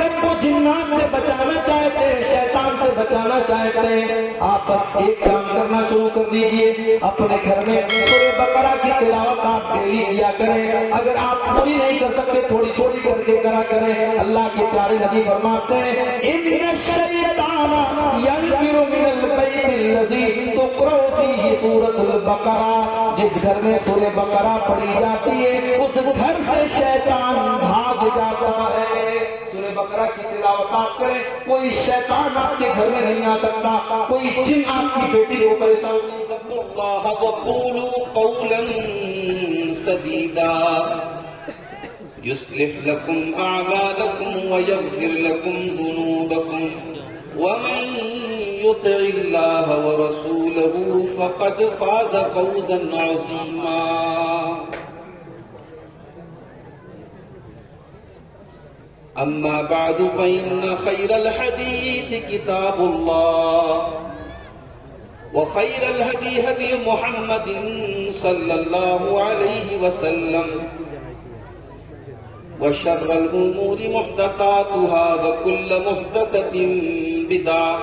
اگر وہ جنات سے بچانا چاہتے ہیں، شیطان سے بچانا چاہتے ہیں، آپ بس ایک کام کرنا شروع کر دیجئے، اپنے گھر میں سورہ بقرہ کی تلاوت آپ ڈیلی کیا کریں۔ اگر آپ پوری نہیں کر سکتے تھوڑی تھوڑی کر کے کرا کریں۔ اللہ کے پیارے نبی فرماتے ہیں ان الشیطان ینفر من البیت الذی تقرأ فیہ سورۃ البقرہ، جس گھر میں سورہ بقرہ پڑھی جاتی ہے اس گھر سے شیطان بھاگ جاتا ہے۔ سورہ بقرہ کی تلاوت آپ کریں، کوئی شیطان آپ کے گھر میں نہیں آ سکتا، کوئی جن آپ کی بیٹی کو پریشان نہیں کر سکتا۔ وقولوا قولا سديدا يصلح لكم أعمالكم ويغفر لكم ذنوبكم ومن يطع الله ورسوله فقد فاز فوزا عظيما أما بعد فإن خير الحديث كتاب الله وخير الهدي هدي محمد صلى الله عليه وسلم وشر الأمور محدثاتها وكل محدثة بدعة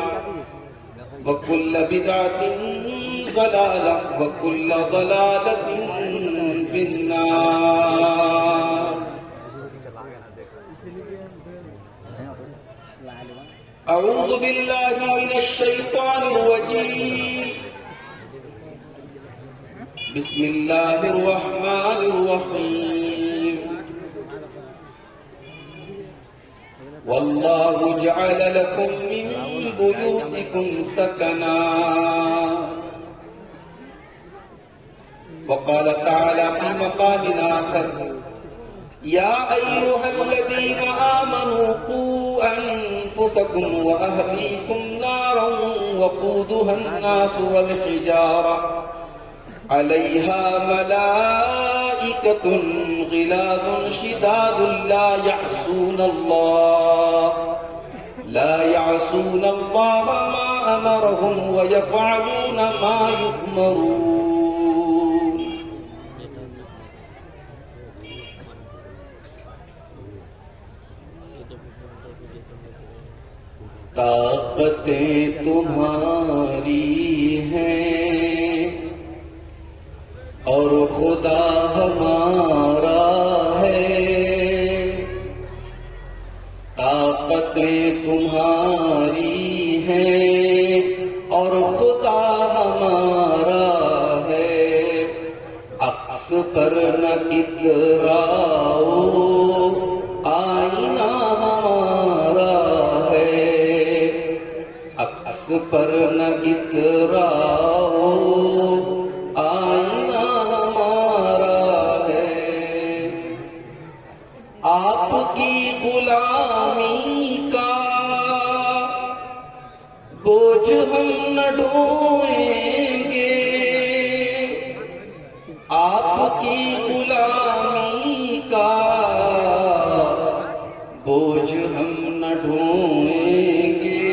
وكل بدعة ضلالة وكل ضلالة في النار۔ أعوذ بالله من الشيطان الرجيم، بسم الله الرحمن الرحيم۔ والله جعل لكم من بيوتكم سكنا، وقال تعالى في مقام آخر يا أيها الذين آمنوا قوا أنفسكم وأهليكم نارا وقودها الناس والحجارة عليها ملائكة غلاظ شداد لا يعصون الله ما أمرهم ويفعلون ما يؤمرون۔ طاقتیں تمہاری ہیں اور خدا ہمارا ہے، طاقتیں تمہاری ہیں اور خدا ہمارا ہے، عکس پر نہ اتراؤ آئینہ ہمارا ہے، عکس پر نہ اتراؤ آئینہ ہمارا ہے، آپ کی غلامی کا بوجھ ہم نہ ڈھوئیں گے، آپ کی غلامی کا بوجھ ہم نہ ڈھوئیں گے،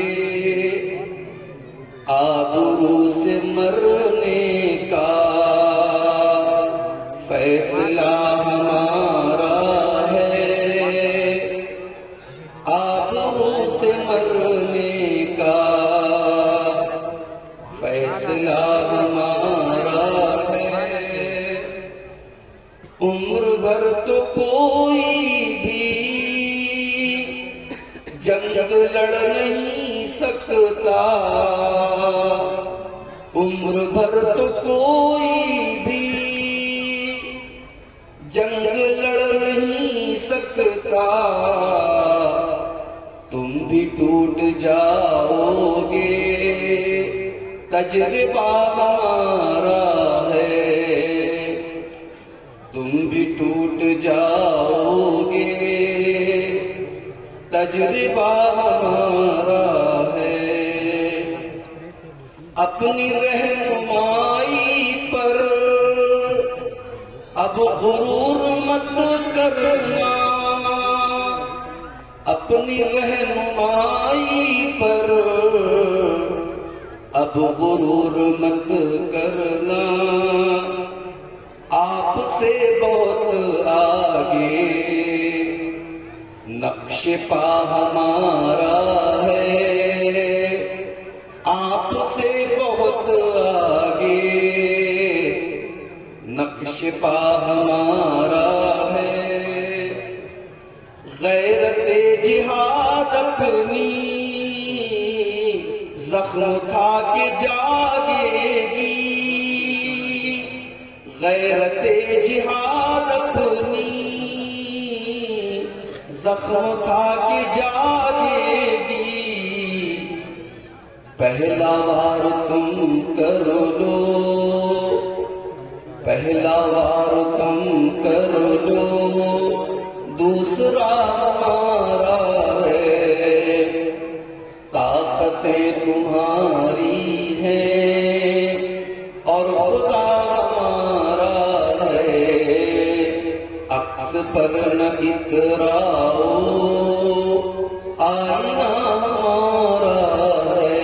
آبرو سے مرنے کا فیصلہ ہمارا ہے، آبرو سے مرنے کا فیصلہ ہمارا ہے، عمر بھر تو کوئی بھی جنگ لڑ نہیں سکتا، عمر بھر تو کوئی بھی جنگ لڑ نہیں سکتا، تم بھی ٹوٹ جاؤ گے، تجربہ ہمارا ہے، تم بھی ٹوٹ جاؤ گے، تجربہ ہمارا ہے، اپنی رہنمائی پر اب غرور مت کرنا، اپنی رہنمائی پر اب غرور مت کرنا، آپ سے بہت آگے نقش پا ہمارا ہے آپ سے بہت آگے، نقش پا ہمارا ہے غیرت جہاد اپنی زخم کھا کے جاگے گی، غیرت جہاد اپنی زخم کھا کے جاگے گی، پہلا وار تم کر لو، پہلا وار تم کر لو، دوسرا ہمارا ہے، طاقتیں تمہاری ہیں اور خدا ہمارا ہے، عکس پر نہ اتراؤ، آئینہ ہمارا ہے۔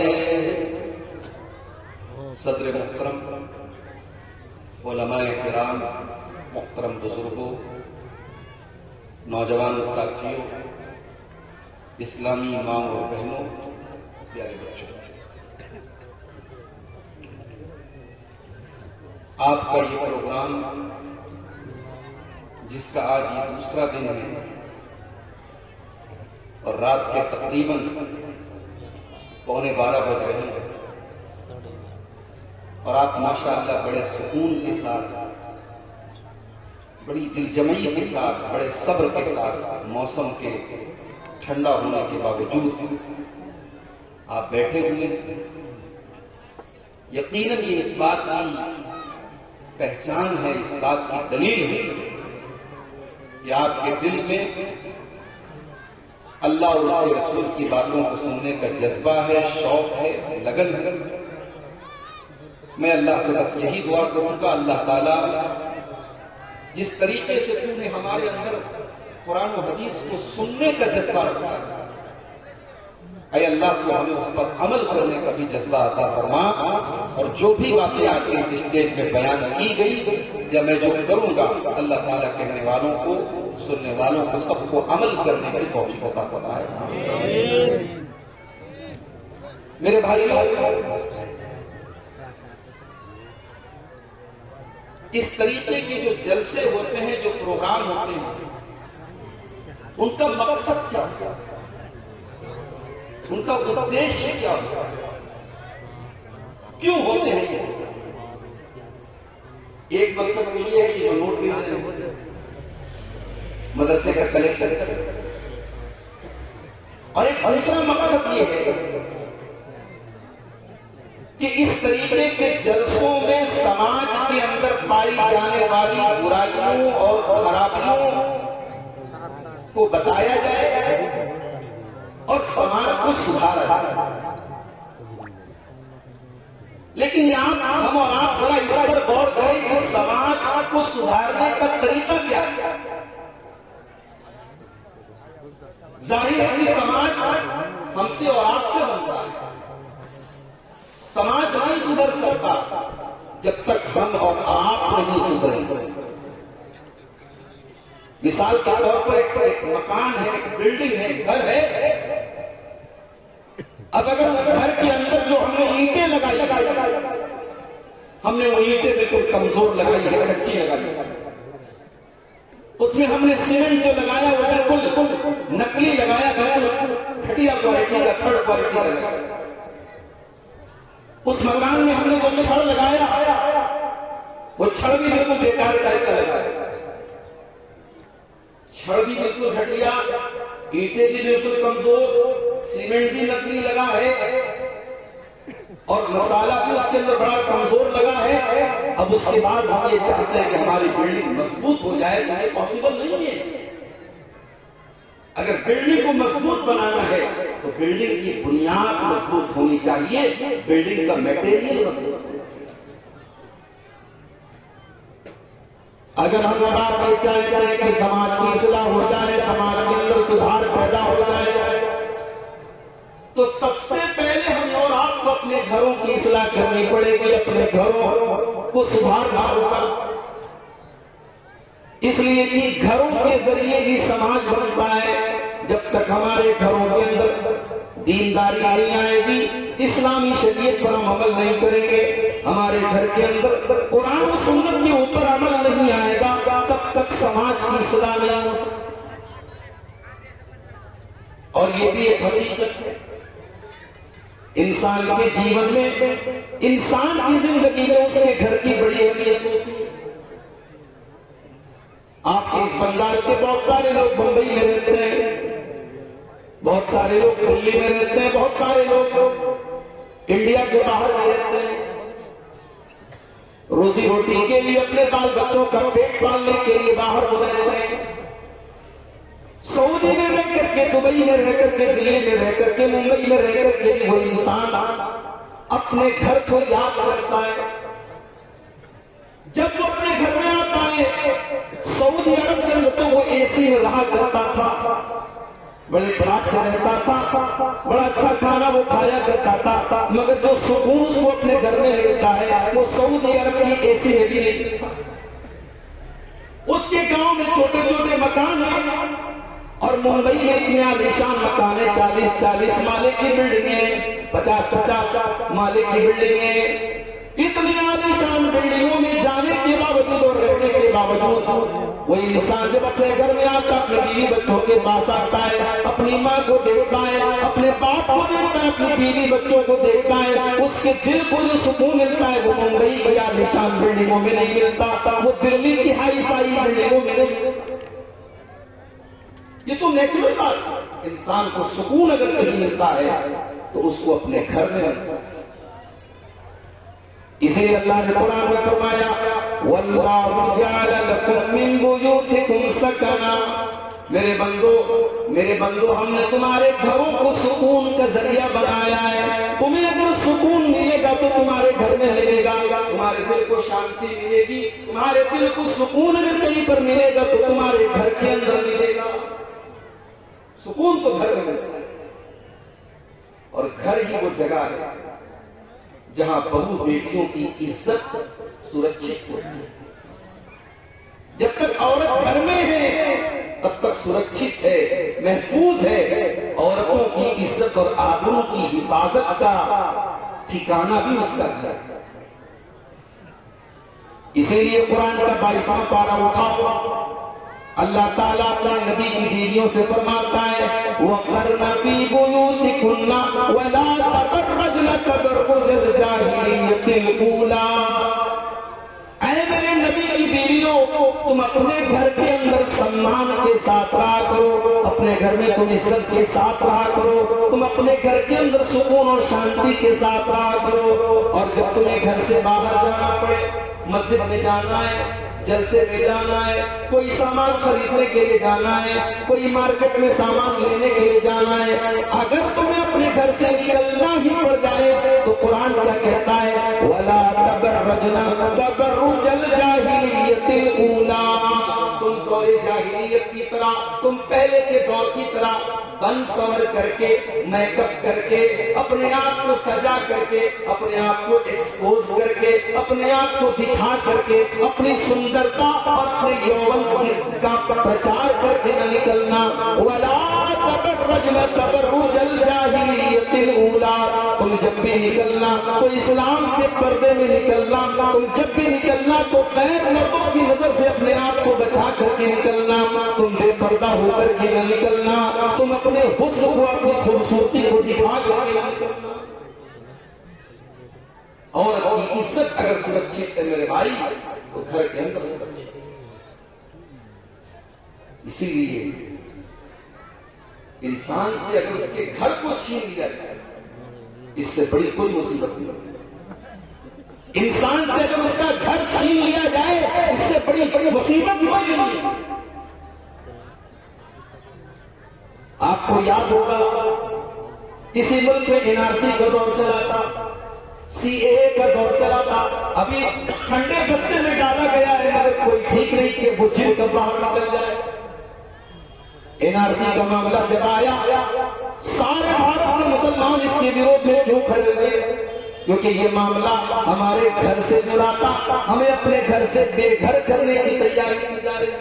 صدر محترم، علماء کرام، محترم بزرگوں، نوجوان ساتھیوں، اسلامی ماں اور بہنوں، پیارے بچوں، آپ کا یہ پروگرام جس کا آج یہ دوسرا دن ہے اور رات کے تقریباً 11:15 بج رہے ہیں اور آپ ماشاءاللہ بڑے سکون کے ساتھ، بڑی دلجمعی کے ساتھ، بڑے صبر کے ساتھ، موسم کے ٹھنڈا ہونے کے باوجود آپ بیٹھے ہوئے، یقیناً یہ اس بات کی پہچان ہے، اس بات کی دلیل ہے کہ آپ کے دل میں اللہ اور اس کے رسول کی باتوں کو سننے کا جذبہ ہے، شوق ہے، لگن ہے۔ میں اللہ سے بس یہی دعا کروں گا، اللہ تعالیٰ جس طریقے سے تو نے ہمارے اندر قرآن و حدیث کو سننے کا جذبہ رکھا ہے، اے اللہ تو ہمیں اس پر عمل کرنے کا بھی جذبہ عطا فرما، اور جو بھی واقعات اس اسٹیج میں بیان کی گئی یا میں جو کروں گا، اللہ تعالیٰ کہنے والوں کو، سننے والوں کو، سب کو عمل کرنے کی توفیق عطا فرمائے۔ میرے بھائی، اس طریقے کے جو جلسے ہوتے ہیں، جو پروگرام ہوتے ہیں، ان کا مقصد کیا ہوتا ہے، ان کا ادیشیہ کیا ہوتا ہے، کیوں ہوتے ہیں؟ ایک مقصد تو یہ ہے کہ جو نوٹ بھی مدرسے کا کلیکشن کرے، اور ایک دوسرا مقصد یہ ہے کہ اس طریقے کے جلسوں میں سماج کے اندر پائی جانے والی برائیوں اور خرابیوں کو بتایا جائے اور سماج کو سدھارا جائے۔ لیکن یہاں ہم اور آپ ذرا اس پر غور کریں کہ سماج کو سدھارنے کا طریقہ کیا ہے۔ ظاہر ہے کہ سماج ہم سے اور آپ سے بنتا ہے، سماج نہیں سدھر سکتا جب تک ہم اور آپ نہیں سدھریں۔ مثال کے طور پر ایک مکان ہے، ایک بلڈنگ ہے، گھر ہے، اب اگر اس گھر کے اندر جو ہم نے اینٹیں لگائی، ہم نے وہ اینٹیں بالکل کمزور لگائی ہے، کچی لگائی ہے، اس میں ہم نے سیمنٹ جو لگایا وہ بالکل نقلی لگایا، بالکل گھٹیا کوالٹی کا، تھرڈ کوالٹی کا لگایا۔ اس مکان میں ہم نے جو چھڑ لگایا وہ چھڑ بھی بالکل بیکار ٹائپ کا لگایا، چھڑ بھی بالکل گھٹیا، اینٹیں بھی بالکل کمزور، سیمنٹ بھی نقلی لگا ہے، اور مسالہ بھی اس کے اندر بڑا کمزور لگا ہے۔ اب اس کے بعد ہم یہ چاہتے ہیں کہ ہماری بلڈنگ مضبوط ہو جائے، تو یہ پاسبل نہیں ہے۔ اگر بلڈنگ کو مضبوط بنانا ہے تو بلڈنگ کی بنیاد مضبوط ہونی چاہیے، بلڈنگ کا میٹیریل مضبوط ہونا چاہیے۔ اگر ہم بات یہ چاہتے ہیں کہ سماج کی اصلاح ہو جائے، سماج کے اندر سدھار پیدا ہو جائے، تو سب سے پہلے ہمیں اور آپ کو اپنے گھروں کی اصلاح کرنی پڑے گی، اپنے گھروں کو سدھارنا ہوگا، اس لیے کہ گھروں کے ذریعے ہی سماج بنتا ہے۔ جب تک ہمارے گھروں کے اندر دینداری نہیں آئے گی، اسلامی شریعت پر ہم عمل نہیں کریں گے، ہمارے گھر کے اندر قرآن و سنت کے اوپر عمل نہیں آئے گا، تب تک سماج کی اصلاح نہیں ہو سکتی۔ اور یہ بھی ایک حقیقت ہے، انسان کے جیون میں، انسان کی زندگی میں اس کے گھر کی بڑی اہمیت ہوتی ہے۔ آپ کے اس بنگال کے بہت سارے لوگ بمبئی میں رہتے ہیں، بہت سارے لوگ دلی میں رہتے ہیں، بہت سارے لوگ انڈیا کے باہر میں رہتے ہیں، روزی روٹی کے لیے اپنے بال بچوں کا پیٹ پالنے کے لیے باہر رہتے ہیں، سعودی میں رہ کر کے، دبئی میں رہ کر کے، دلی میں رہ کر کے، ممبئی میں رہ کر کے وہ انسان اپنے گھر کو یاد کرتا ہے۔ جب وہ اپنے گھر میں آتا ہے، سعودی عرب کے اندر تو وہ اے سی میں رہا کرتا تھا، بڑے پراٹ سے رہتا تھا، بڑا اچھا کھانا وہ کھایا کرتا تھا، مگر جو سکون اس کو اپنے گھر میں ملتا ہے وہ سعودی عرب کی اے سی میں بھی نہیں ملتا۔ اس کے گاؤں میں چھوٹے چھوٹے مکان ہیں، اور ممبئی میں اتنے عالیشان مکان ہیں، 40 مالے کی بلڈنگیں، 50 مالے کی بلڈنگیں، اتنی عالیشان بلڈنگوں میں جانے کے باوجود اور رہنے کے باوجود وہ انسان جب اپنے گھر میں آتا، اپنے بیوی بچوں کے پاس آتا ہے، اپنی ماں کو دیکھتا ہے، اپنے باپ کو دیکھتا ہے، اپنی بیوی بچوں کو دیکھتا ہے، اس کے دل کو جو سکون ملتا ہے وہ ممبئی کی عالیشان بلڈنگوں میں نہیں ملتا، وہ دلی کی ہائی فائی بلڈنگوں میں نہیں ملتا۔ یہ تو نیچرل بات ہے، انسان کو سکون اگر کہیں ملتا ہے تو اس کو اپنے گھر میں ملتا ہے۔ اسی لیے اللہ نے قرآن میں فرمایا وَاللَّهُ جَعَلَ لَكُم مِّن بُيُوتِكُمْ سَكَنًا، میرے بندو ہم نے تمہارے گھروں کو سکون کا ذریعہ بنایا ہے۔ تمہیں اگر سکون ملے گا تو تمہارے گھر میں ملے گا، تمہارے دل کو شانتی ملے گی، تمہارے دل کو سکون اگر کہیں پر ملے گا تو تمہارے گھر کے اندر ملے گا۔ سکون تو گھر میں ملتا ہے، اور گھر ہی وہ جگہ ہے جہاں بہو بیٹیوں کی عزت سرکشت ہوتی ہے۔ جب تک عورت گھر میں ہے تب تک سرکشت ہے، محفوظ ہے، عورتوں کی عزت اور آبرو کی حفاظت کا ٹھکانہ بھی اس کا گھر ہے۔ اسی لیے قرآن کا 22واں پارہ اٹھاؤ، اللہ تعالیٰ اپنے نبی کی بیویوں سے فرماتا ہے وَقَرْنَ فِي بُيُوتِكُنَّ وَلَا تَبَرَّجْنَ تَبَرُّجَ الْجَاهِلِيَّةِ الْأُولَىٰ، اے میرے نبی کی بیویوں، تم اپنے گھر کے اندر سمان کے ساتھ رہا کرو، اپنے گھر میں تم عزت کے ساتھ رہا کرو، تم اپنے گھر کے اندر سکون اور شانتی کے ساتھ رہا کرو، اور جب تمہیں گھر سے باہر جانا پڑے، مسجد میں جانا ہے، جلسے میں جانا ہے، کوئی سامان خریدنے کے لیے جانا ہے، کوئی مارکیٹ میں سامان لینے کے لیے جانا ہے، اگر تمہیں اپنے گھر سے نکلنا ہی پڑ جائے تو قرآن کیا کہتا ہے وَلَا تَبَرَّجْنَ تَبَرُّجَ الْجَاهِلِيَّةِ الْأُولَىٰ، تم دور جاہلیت کی طرح، تم پہلے کے دور کی طرح بن سور کر کے، میک اپ کر کے، اپنے آپ کو سجا کر کے، اپنے آپ کو ایکسپوز کر کے، اپنے آپ کو دکھا کر کے، اپنی سندرتا اور اپنے یوون کا پرچار کر کے نہ نکلنا۔ وَلَا تَبَرَّجْنَ تَبَرُّجَ الْجَاهِلِيَّةِ الْأُولَىٰ، تم جب بھی نکلنا تو اسلام کے پردے میں نکلنا، تم جب بھی نکلنا تو غیر مردوں کی نظر سے اپنے آپ کو بچا کر کے نکلنا، تم بے پردہ ہو کر کے نہ نکلنا، تم اپنے حسن کو، اپنی خوبصورتی کو دکھا کر کے نکلنا۔ اور کی عزت اگر سرکشت ہے میرے بھائی تو گھر کے اندر سرکشت ہے۔ اسی لیے انسان سے اگر اس کے گھر کو چھین لیا جائے اس سے بڑی کوئی مصیبت نہیں ہوتی، انسان سے اگر اس کا گھر چھین لیا جائے اس سے بڑی مصیبت کوئی نہیں ہے۔ آپ کو یاد ہوگا کسی ملک میں NRC کا دور چلا تھا، CAA کا دور چلا تھا، ابھی ٹھنڈے بستے میں ڈالا گیا ہے مگر کوئی ٹھیک نہیں کہ وہ جن کا باہر نکل جائے۔ NRC کا معاملہ جب آیا سارے بھارت میں مسلمان اس کے وروਧ میں کیوں کھڑے ہوئے؟ کیونکہ یہ معاملہ ہمارے گھر سے جڑا تھا، ہمیں اپنے گھر سے بے گھر کرنے کی تیاری کی جا رہی۔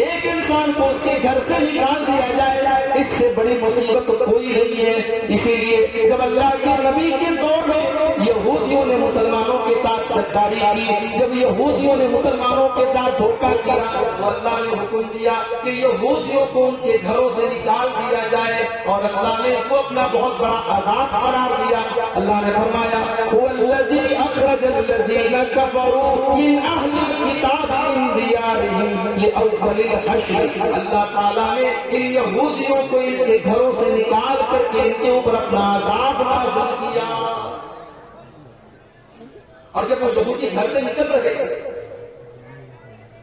ایک انسان کو اس کے گھر سے نکال دیا جائے، اس سے بڑی مصیبت کوئی نہیں ہے۔ اسی لیے جب اللہ کے نبی کے دور میں یہودیوں نے مسلمانوں کے ساتھ غداری کی، جب یہودیوں نے مسلمانوں کے ساتھ دھوکہ کیا، تو اللہ نے حکم دیا کہ یہودیوں کو ان کے گھروں سے نکال دیا جائے، اور اللہ نے اس کو اپنا بہت بڑا عذاب قرار دیا۔ اللہ نے فرمایا هو الذی اخرج الذین کفروا من اہل الکتاب من دیارہم لأول الحشر، اللہ تعالیٰ نے ان یہودیوں کو ان کے گھروں سے نکال کر کے ان کے اوپر اپنا عذاب نازل کیا۔ اور جب وہ یہودی گھر سے نکل رہے تھے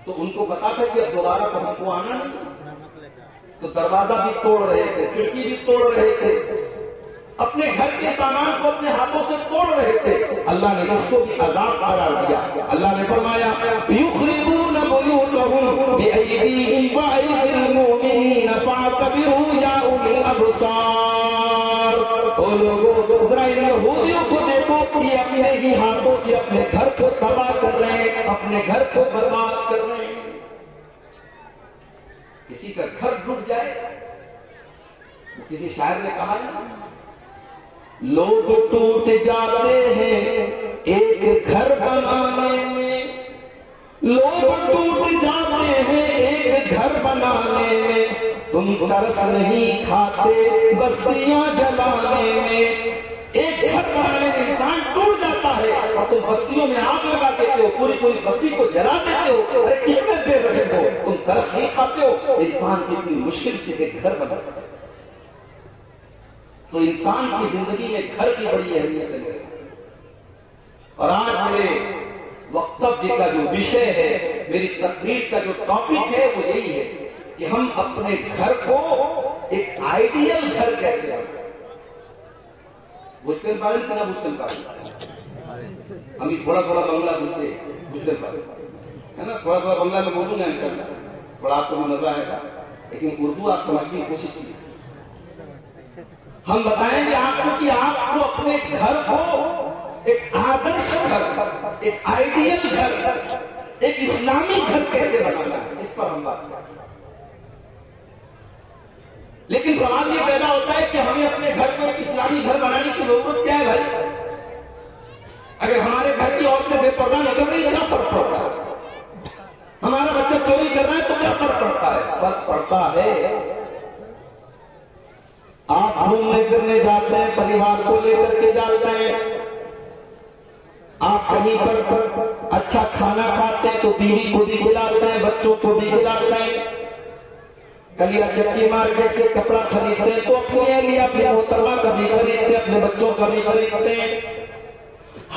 تو ان کو پتا تھا کہ اب دوبارہ ہم کو آنا نہیں، تو دروازہ بھی توڑ رہے تھے، کھڑکی بھی توڑ رہے تھے، اپنے گھر کے سامان کو اپنے ہاتھوں سے توڑ رہے تھے۔ اللہ نے اس کو بھی عذاب قرار دیا۔ اللہ نے فرمایا یخربون بیوتهم بأیدیہم وأیدی المؤمنین فاعتبروا یا اولی الابصار۔ او لوگوں، ذرا ان یہودیوں کو دیکھو، یہ اپنے ہی ہاتھوں سے اپنے گھر کو تباہ کر رہے ہیں، اپنے گھر کو برباد کر رہے ہیں۔ کسی کا گھر ٹوٹ جائے، کسی شاعر نے کہا ہے لوگ ٹوٹ جاتے ہیں ایک گھر بنانے میں، لوگ ٹوٹ جاتے ہیں ایک گھر بنانے میں، تم ترس نہیں کھاتے بستیاں جلانے میں۔ ایک گھر بنانے میں انسان ٹوٹ جاتا ہے اور تم بستیوں میں آگ لگا دیتے ہو، پوری پوری بستی کو جلا دیتے ہو، ارے کتنے دے رہے ہو، تم ترس نہیں کھاتے ہو۔ انسان کتنی مشکل سے ایک گھر بناتا ہے۔ تو انسان کی زندگی میں گھر کی بڑی اہمیت ہے۔ اور آج میرے وقتب کا جو وشے ہے، میری تقریر کا جو ٹاپک ہے، وہ یہی ہے کہ ہم اپنے گھر کو ایک آئیڈیل گھر کیسے بنائیں۔ بجتن پارن کنا بجتن پارن ہم تھوڑا تھوڑا بنگلہ بولتے بجتن پارن ہے نا، تھوڑا تھوڑا بنگلہ میں بولوں گا انشاءاللہ، تھوڑا آپ کو بھی مزہ آئے گا، لیکن اردو آپ سمجھنے کی کوشش کیجیے۔ ہم بتائیں گے آپ کو کہ آپ کو اپنے گھر کو ایک آدرش گھر، ایک آئیڈیل گھر، ایک اسلامی گھر کیسے بنانا ہے، اس پر ہم بات کریں۔ لیکن سوال یہ پیدا ہوتا ہے کہ ہمیں اپنے گھر کو ایک اسلامی گھر بنانے کی ضرورت کیا ہے بھائی؟ اگر ہمارے گھر کی عورتیں بے پردہ نکل رہی ہے، کیا فرق پڑتا ہے؟ ہمارا بچہ چوری کر رہا ہے تو کیا فرق پڑتا ہے؟ فرق پڑتا ہے آپ گھومنے پھرنے جاتے ہیں، پریوار کو لے کر کے جاتے ہیں، آپ کہیں پر اچھا کھانا کھاتے ہیں تو بیوی کو بھی کھلاتے ہیں، بچوں کو بھی کھلاتے ہیں۔ کلیا چکی مارکیٹ سے کپڑا خریدتے ہیں تو اپنے لیے اپنے محترمہ کا بھی خریدتے ہیں، اپنے بچوں کا بھی خریدتے ہیں۔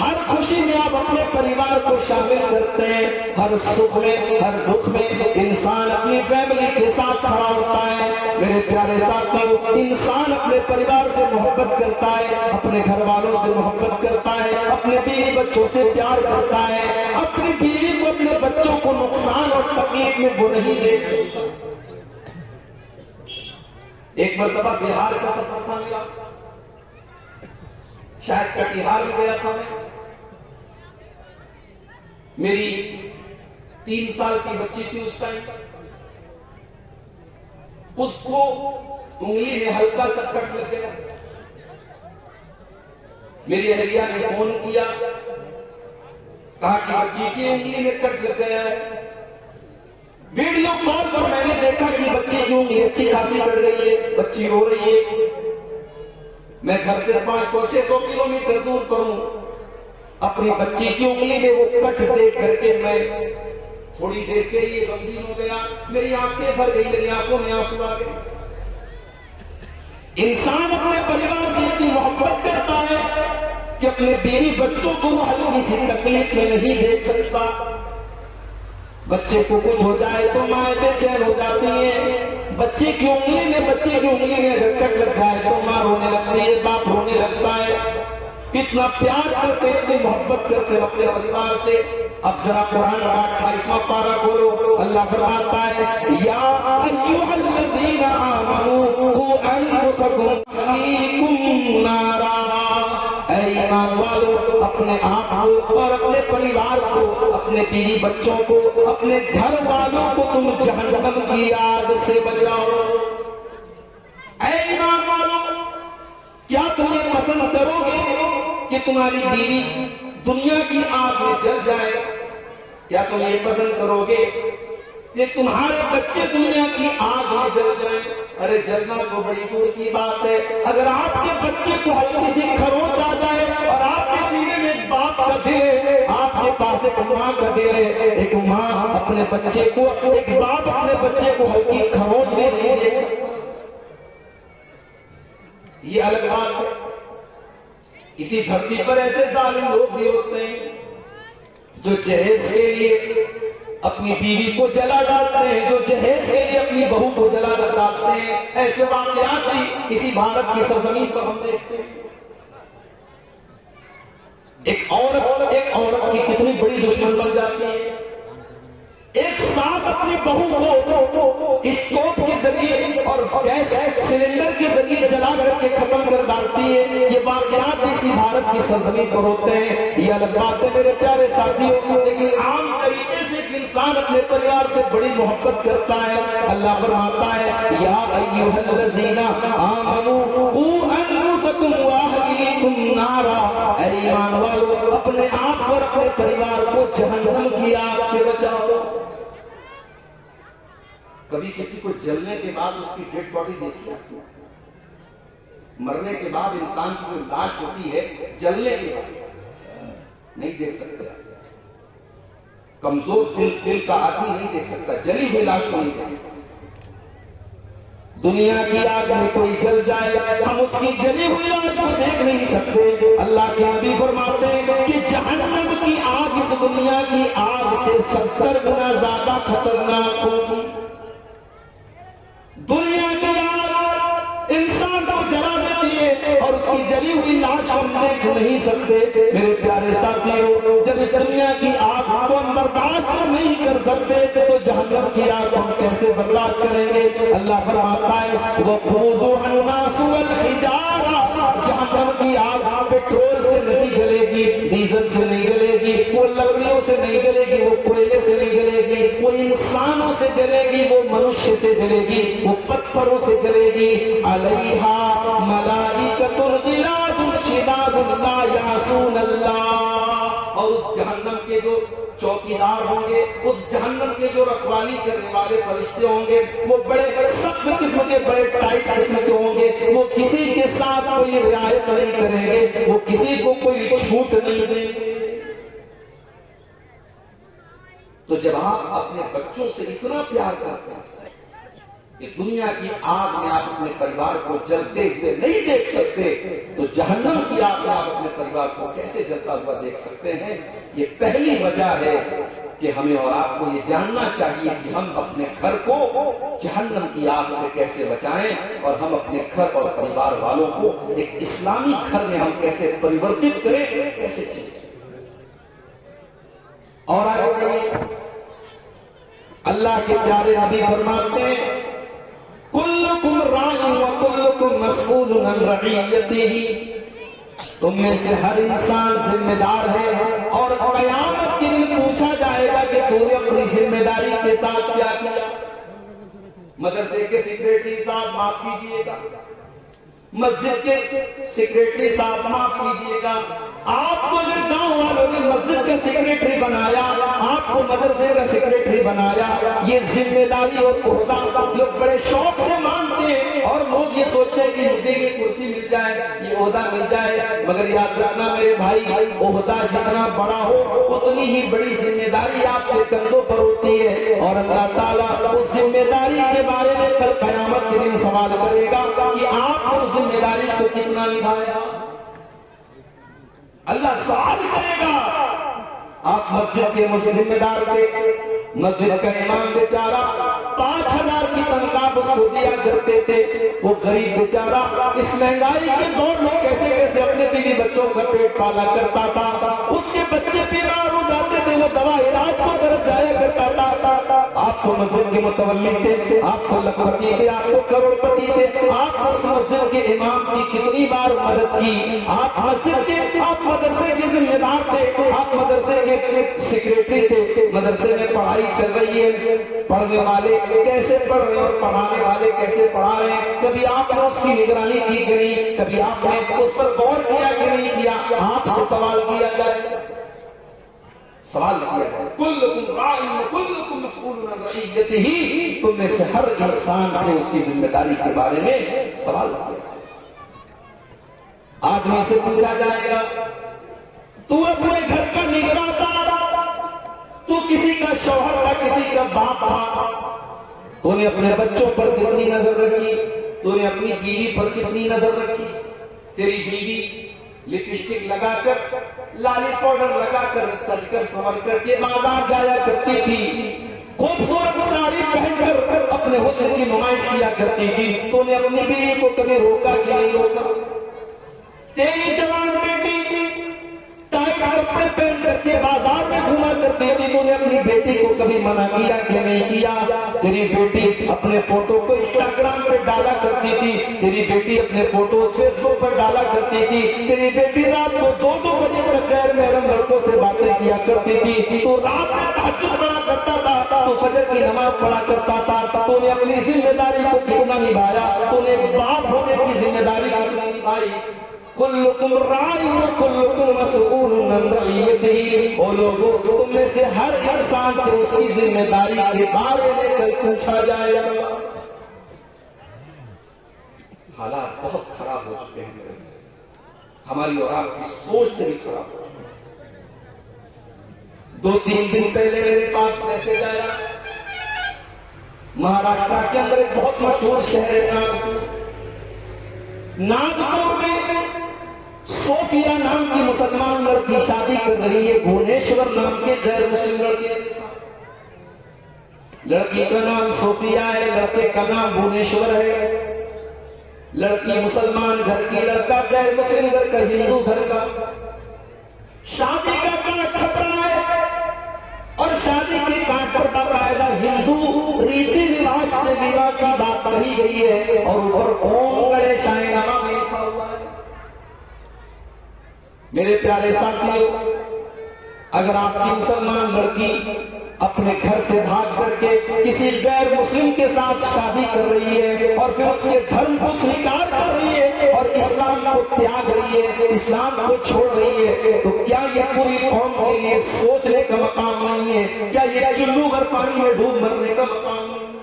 ہر خوشی میں آپ اپنے پریوار کو شامل کرتے ہیں، ہر سکھ میں ہر دکھ میں انسان اپنی فیملی کے ساتھ کھڑا ہوتا ہے۔ میرے پیارے ساتھیوں، انسان اپنے پریوار سے محبت کرتا ہے، اپنے گھر والوں سے محبت کرتا ہے، اپنے بیوی بچوں سے پیار کرتا ہے، اپنی بیوی کو اپنے بچوں کو نقصان اور تکلیف میں وہ نہیں دیکھ سکتا۔ ایک مرتبہ بہار کا سفر تھا میرا، شاید کٹیہار میں گیا تھا میں، میری 3 سال کی بچی تھی اس ٹائم، اس کو انگلی میں ہلکا سا کٹ لگ گیا۔ میری اہلیہ نے فون کیا، کہا کہ بچی کی انگلی میں کٹ لگ گیا ہے۔ ویڈیو کال پر میں نے دیکھا کہ بچی کی انگلی اچھی خاصی کٹ گئی ہے، بچی رو رہی ہے۔ میں گھر سے 500-600 کلومیٹر دور پر ہوں، اپنی بچی کی انگلی میں وہ کٹ دیکھ کر کے میں تھوڑی دیر کے لیے غمگین ہو گیا، میری آنکھیں بھر گئی، میری آنکھوں میں آنسو آ گئے۔ انسان اپنے پریوار سے اتنی محبت کرتا ہے کہ اپنے بیوی بچوں کو وہ ہلکی سی تکلیف میں نہیں دیکھ سکتا۔ بچے کو کچھ ہو جائے تو ماں بے چین ہو جاتی ہیں، بچے کی انگلی میں اگر کٹ لگ جائے تو ماں رونے لگتی ہے، باپ رونے لگتا ہے۔ اتنا پیار کرتے، اتنی محبت کرتے اپنے پریوار سے۔ اب ذرا قرآن کا 28واں پارہ کھولو، اللہ فرماتا ہے یا ایھا الذین آمنوا قوا انفسکم واہلیکم نارا، اے ایمان والو اپنے آپ کو اور اپنے پریوار کو، اپنے بیوی بچوں کو، اپنے گھر والوں کو تم جہنم کی آگ سے بچاؤ۔ اے ایمان والوں، کیا تم یہ پسند کرو گے کہ تمہاری بیوی دنیا کی آگ میں جل جائے؟ کیا تم یہ پسند کرو گے کہ تمہارے بچے دنیا کی آگ میں جل جائیں؟ ارے جلنا تو بڑی دور کی بات ہے، اگر آپ کے بچے کو ہلکی سی کھروچ آ جائے اور آپ کے سینے میں ایک باپ کا دل ہے، آپ کے پاس ایک ماں کا دل ہے، ایک ماں اپنے بچے کو، ایک باپ اپنے بچے کو ہلکی کھروچ بھی نہیں دے سکتا۔ یہ الگ بات ہے۔ اسی دھرتی پر ایسے ظالم لوگ بھی ہوتے ہیں جو جہیز کے لیے اپنی بیوی کو جلا ڈالتے ہیں، جو جہیز کے لیے اپنی بہو کو جلا ڈالتے ہیں۔ ایسے واقعات بھی اسی بھارت کی سرزمین پر ہم دیکھتے ہیں۔ ایک عورت کی کتنی بڑی دشمن بن جاتی ہے۔ ایک سانس اپنی بہو کو اسٹوپ کے ذریعے اور گیس سلنڈر کے ذریعے جلا کر کے ختم کر ڈالتی ہے۔ یہ واقعات اسی بھارت کی سرزمین پر ہوتے ہیں۔ یہ الگ بات ہے میرے پیارے ساتھیوں، لیکن عام طریقے سے ایک انسان اپنے پریوار سے بڑی محبت کرتا ہے۔ اللہ فرماتا ہے یا ایھا الذین آمنوا قوا انفسکم واہلیکم نارا، اے ایمان والو اپنے آپ اور اپنے پریوار کو جہنم کی آگ سے بچاؤ۔ کبھی کسی کو جلنے کے بعد اس کی ڈیڈ باڈی دیکھی؟ مرنے کے بعد انسان کی جو لاش ہوتی ہے جلنے کے بعد نہیں دیکھ سکتے۔ کمزور دل کا آدمی نہیں دیکھ سکتا، جلی ہوئی لاش کو نہیں دیکھ سکتا۔ دنیا کی آگ میں کوئی جل جائے ہم اس کی جلی ہوئی لاش کو دیکھ نہیں سکتے۔ اللہ کے نبی فرماتے ہیں کہ جہنم کی آگ اس دنیا کی آگ سے 70 گنا زیادہ خطرناک ہوگی۔ دنیا کی آگ انسان کو جلا دیتی ہے اور اس کی جلی ہوئی لاش ہم دیکھ نہیں سکتے۔ میرے پیارے ساتھیوں، جب اس دنیا کی آگ کو ہم برداشت نہیں کر سکتے تو جہنم کی آگ ہم کیسے برداشت کریں گے؟ اللہ فرماتا ہے وَقُودُهَا النَّاسُ وَالْحِجَارَةُ، جہنم کی آگ پیٹرول سے نہیں جلے گی، ڈیزل سے نہیں جلے گی، وہ لکڑیوں سے نہیں جلے گی، وہ کوئلے سے نہیں جلے گی، وہ انسانوں سے جلے گی، وہ منشیہ سے جلے گی، وہ پتھروں سے جلے گی۔ علیہا ملائکۃ غلاظ شداد لا یعصون اللہ، اور اس جہنم کے جو چوکیدار ہوں گے، اس جہنم کے جو رکھوالی کرنے والے فرشتے ہوں گے، وہ بڑے سخت قسم کے، بڑے ٹائٹ قسم کے ہوں گے۔ وہ کسی کے ساتھ کوئی رعایت نہیں کریں گے، وہ کسی کو کوئی چھوٹ نہیں دیں گے۔ تو جب آپ اپنے بچوں سے اتنا پیار کرتے ہیں کہ دنیا کی آگ میں آپ اپنے پریوار کو جلتے ہوئے نہیں دیکھ سکتے، تو جہنم کی آگ میں آپ اپنے پریوار کو کیسے جلتا ہوا دیکھ سکتے ہیں؟ یہ پہلی وجہ ہے کہ ہمیں اور آپ کو یہ جاننا چاہیے کہ ہم اپنے گھر کو جہنم کی آگ سے کیسے بچائیں، اور ہم اپنے گھر اور پریوار والوں کو ایک اسلامی گھر میں ہم کیسے پریورتت کریں، کیسے چلیں۔ اور آگے بڑھیے، اللہ کے پیارے نبی فرماتے ہیں کلکم راع وکلکم مسئول عن رعیتہ، تم میں سے ہر انسان ذمہ دار ہے اور قیامت کے دن پوچھا جائے گا کہ تم نے اپنی ذمہ داری کے ساتھ کیا کیا۔ مدرسے کے سیکریٹری صاحب معاف کیجئے گا، مسجد کے سیکریٹری صاحب معاف کیجئے گا، آپ کو اگر گاؤں والوں نے مسجد کا سیکریٹری بنایا، آپ کو مدرسے کا سیکریٹری بنایا، یہ ذمہ داری اور عہدہ لوگ بڑے شوق سے مانتے ہیں، اور لوگ یہ سوچتے ہیں کہ مجھے یہ کرسی مل جائے، یہ عہدہ مل جائے، مگر یاد رکھنا میرے بھائی، عہدہ جتنا بڑا ہو اتنی ہی بڑی ذمہ داری آپ کے کندھوں پر ہوتی ہے، اور اللہ تعالیٰ اس ذمہ داری کے بارے میں کل قیامت کے دن سوال کرے گا کہ آپ اس ذمہ داری کو کتنا نبھایا۔ اللہ سوال کرے گا۔ آپ مسجد کے ذمہ دار تھے، مسجد کا امام بیچارہ 5000 کی تنخواہ اس کو دیا کرتے تھے، وہ غریب بیچارہ اس مہنگائی کے دور میں کیسے کیسے اپنے بیوی بچوں کا پیٹ پالا کرتا تھا، اس کے بچے بیمار ہو جاتے تھے، وہ دوا علاج کو طرف جایا کرتا تھا۔ آپ تو مسجد کے متولی تھے، آپ تو لکھپتی تھے، آپ تو کروڑپتی تھے، آپ اس مسجد کے امام کی کتنی بار مدد کی. آپ مسجد کے، آپ مدرسے کے ذمہ دار تھے، آپ مدرسے کے سیکریٹری تھے. مدرسے میں پڑھائی چل رہی ہے، پڑھنے والے کیسے پڑھ رہے ہیں اور پڑھانے والے کیسے پڑھا رہے ہیں، کبھی آپ نے اس کی نگرانی کی کہ نہیں؟ کبھی آپ نے اس پر غور کیا کہ نہیں کیا؟ آپ سے سوال کیا جائے، سوال کیا جائے. کلکم راع وکلکم مسئول عن رعیتہ. تم میں سے ہر انسان سے اس کی ذمہ داری کے بارے میں سوال کیا جائے. آدمی سے پوچھا جائے گا تو اپنے گھر کا نگراں تھا، تو کسی کا شوہر تھا، کسی کا باپ تھا، تو نے اپنے بچوں پر کتنی نظر رکھی؟ تو نے اپنی بیوی پر کتنی نظر رکھی؟ تیری بیوی لپسٹک لگا کر، لالی پاؤڈر لگا کر، سج کر سنور کر کے بازار جایا کرتی تھی، خوبصورت ساڑی پہن کر اپنے حسن کی نمائش کیا کرتی تھی. تو نے اپنی بیوی کو کبھی روکا کہ نہیں روکا؟ تیری جوان بیٹی ٹائٹ کپڑے پہن کر کے بازار میں گھوما کرتی تھی، تو نے اپنی بیٹی کو کبھی منع کیا کہ نہیں کیا؟ تیری بیٹی اپنے فوٹو کو انسٹاگرام پہ ڈالا کرتی تھی، تیری بیٹی اپنے فوٹو فیس بک پر ڈالا کرتی تھی، تیری بیٹی رات کو 2-2 بجے تک غیر محرم لڑکوں سے باتیں کیا کرتی تھی، تو رات میں تہجد پڑھا کرتا تھا، تو فجر کی نماز پڑھا کرتا تھا. تو نے اپنی ذمہ داری کو کتنا نبھایا؟ تو نے باپ ہونے کی ذمہ داری کتنی نبھائی؟ کلکم راع وکلکم مسئول عن رعیتہ. او لوگوں، تم میں سے ہر انسان سے اس کی ذمہ داری کے بارے میں کل پوچھا جائے گا. حالات بہت خراب ہو چکے ہیں، ہماری اور آپ کی سوچ سے بھی خراب ہو چکے ہیں. 2-3 دن پہلے میرے پاس میسج آیا، مہاراشٹر کے اندر ایک بہت مشہور شہر ہے ناگپور میں صوفیہ نام کی مسلمان لڑکی شادی کر رہی ہے بھونیشور نام کے غیر مسلم لڑکے کے ساتھ. لڑکی کا نام صوفیہ ہے، لڑکے کا نام بھونیشور ہے. لڑکی مسلمان گھر کی، لڑکا غیر مسلم گھر کا، ہندو گھر کا. شادی کا کارڈ چھپ رہا ہے اور شادی کے کارڈ پر باقاعدہ ہندو ریتی رواج سے وواہ کی بات کہی گئی ہے اور اوم گنیشائے نمہ میں لکھا ہوا ہے. میرے پیارے ساتھیوں، اگر آپ کی مسلمان لڑکی اپنے گھر سے بھاگ کر کے کسی غیر مسلم کے ساتھ شادی کر رہی ہے اور پھر اس کے دھرم کو سویکار کر رہی ہے اور اسلام کو تیاگ رہی ہے، اسلام کو چھوڑ رہی ہے، تو کیا یہ پوری قوم کے لیے سوچنے کا مقام نہیں ہے؟ کیا یہ چلو بھر پانی میں ڈوب مرنے کا مقام نہیں ہے؟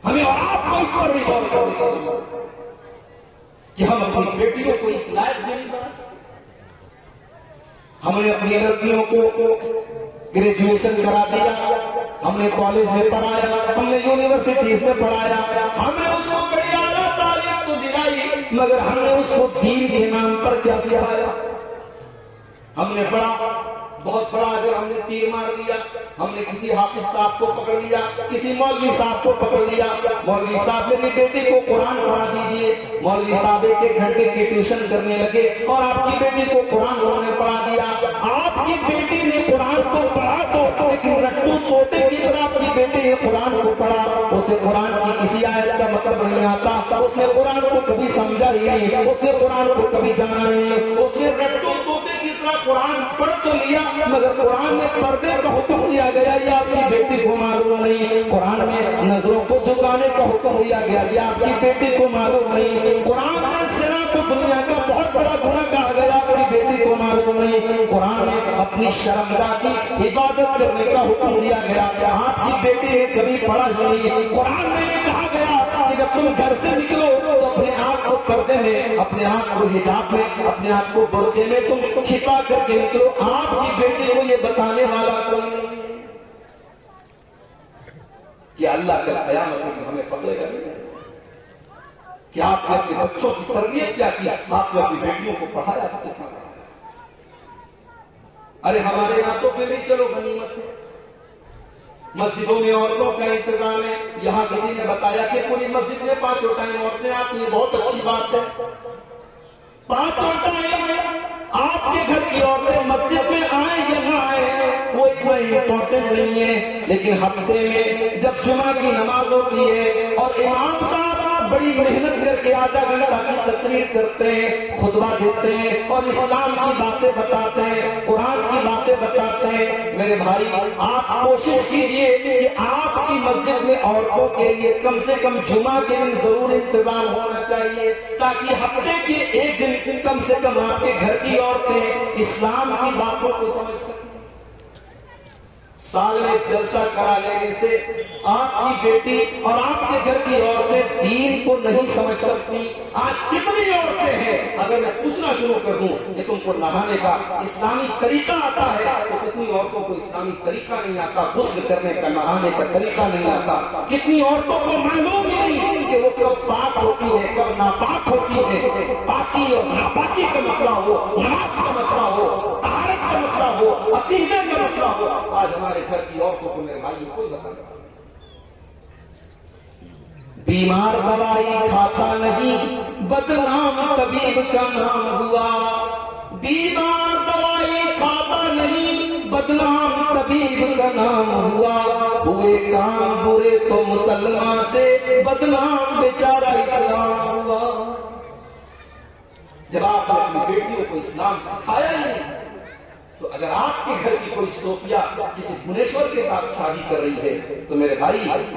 ہمیں اور آپ کو اس پر بھی غور کرنے کی ضرورت ہے کہ ہم اپنی بیٹیوں کو اس لائق بھی نہیں بنا سکتے. ہم نے اپنی لڑکیوں کو گریجویشن کرا دیا، ہم نے کالج میں پڑھایا، ہم نے یونیورسٹیز میں پڑھایا، ہم نے اس کو بڑی اعلیٰ تعلیم تو دلائی، مگر ہم نے اس کو دین کے نام پر کیا سکھایا؟ ہم نے پڑھا، بہت بڑا اگر ہم نے تیر مار دیا، ہم نے کسی حافظ صاحب کو پکڑ لیا، کسی مولوی صاحب کو پکڑ لیا، مولوی صاحب میری بیٹی کو قرآن پڑھا دیجئے. مولوی صاحب 1 گھنٹے کی ٹیوشن کرنے لگے اور آپ کی بیٹی کو قرآن انہوں نے پڑھا دیا. آپ کی بیٹی نے قرآن کو پڑھا تو لیکن رٹو توتے کی طرح آپ کی بیٹی نے قرآن کو پڑھا، اسے قرآن کی کسی آیت کا مطلب نہیں آتا، اس نے قرآن کو کبھی سمجھا ہی نہیں، اس نے قرآن کو کبھی جانا نہیں، اس نے رٹو توتے کی طرح قرآن پڑھ تو لیا مگر قرآن میں پردے کا حکم دیا گیا یہ آپ کی بیٹی کو معلوم نہیں. قرآن میں نظروں کو جھکانے کا حکم دیا گیا یہ آپ کی بیٹی کو معلوم نہیں. قرآن میں زنا کو دنیا کا بہت بڑا گناہ کہا گیا آپ کی بیٹی کو معلوم نہیں. قرآن میں اپنی شرمگاہ کی حفاظت کرنے کا حکم دیا گیا آپ کی بیٹی نے کبھی پڑھا نہیں. قرآن میں یہ کہا گیا کہ جب تم گھر سے نکلو تو اپنے آپ کو پردے میں، اپنے آپ کو حجاب میں، اپنے آپ کو برقعے میں تم چھپا کر کے نکلو. آپ کی بیٹی کو یہ بتانے والا کوئی نہیں کہ اللہ کا قیامت میں ہمیں پکڑے گا. کہ آپ نے اپنے بچوں کی تربیت کیا کی، آپ نے اپنی بیٹیوں کو پڑھایا. ارے ہمارے یہاں تو پھر بھی چلو غنیمت ہے، مسجدوں میں عورتوں کا انتظام ہے. یہاں کسی نے بتایا کہ پوری مسجد میں 5 ٹائم عورتیں آتی ہیں، بہت اچھی بات ہے. 5 ٹائم آپ کے گھر کی عورتیں مسجد میں آئیں یہاں آئیں وہ اتنا امپورٹنٹ نہیں ہے، لیکن ہفتے میں جب جمعہ کی نماز ہوتی ہے اور امام صاحب بڑی محنت کر کے آدھا گھنٹہ کی تقریر کرتے ہیں، خطبہ دیتے ہیں اور اسلام کی باتیں بتاتے ہیں، قرآن کی باتیں بتاتے ہیں۔ میرے بھائی آپ کوشش کیجئے کہ آپ کی مسجد میں عورتوں کے لیے کم سے کم جمعہ کے دن ضرور انتظام ہونا چاہیے، تاکہ ہفتے کے ایک دن کم سے کم آپ کے گھر کی عورتیں اسلام کی باتوں کو سمجھ سکیں۔ سال میں جلسہ کرا لینے سے آپ کی بیٹی اور آپ کے گھر کی عورتیں دین کو نہیں سمجھ سکتی۔ آج کتنی عورتیں ہیں، اگر میں پوچھنا شروع کر دوں کہ تم کو نہانے کا اسلامی طریقہ آتا ہے، تو کتنی عورتوں کو اسلامی طریقہ نہیں آتا، غسل کرنے کا، نہانے کا طریقہ نہیں آتا۔ کتنی عورتوں کو معلوم ہی نہیں کہ وہ کب پاک ہوتی ہے، کب ناپاک ہوتی ہے۔ پاکی اور ناپاکی کا مسئلہ ہو، نماز کا مسئلہ ہو، طہارت کا مسئلہ ہو، عقیدے کا مسئلہ ہو، آج ہمارے گھر کی عورتوں کو میرے بھائی کوئی بتا نہیں۔ بیمار دوائی کھاتا نہیں، بدنام طبیب کا نام ہوا۔ بیمار دوائی کھاتا نہیں، بدنام طبیب کا نام ہوا۔ ہوئے کام برے تو مسلمان سے، بدنام بیچارہ اسلام ہوا۔ جب آپ نے اپنی بیٹیوں کو اسلام سکھایا ہی نہیں، تو اگر آپ کے گھر کی کوئی صوفیہ کسی بھونیشور کے ساتھ شادی کر رہی ہے تو میرے بھائی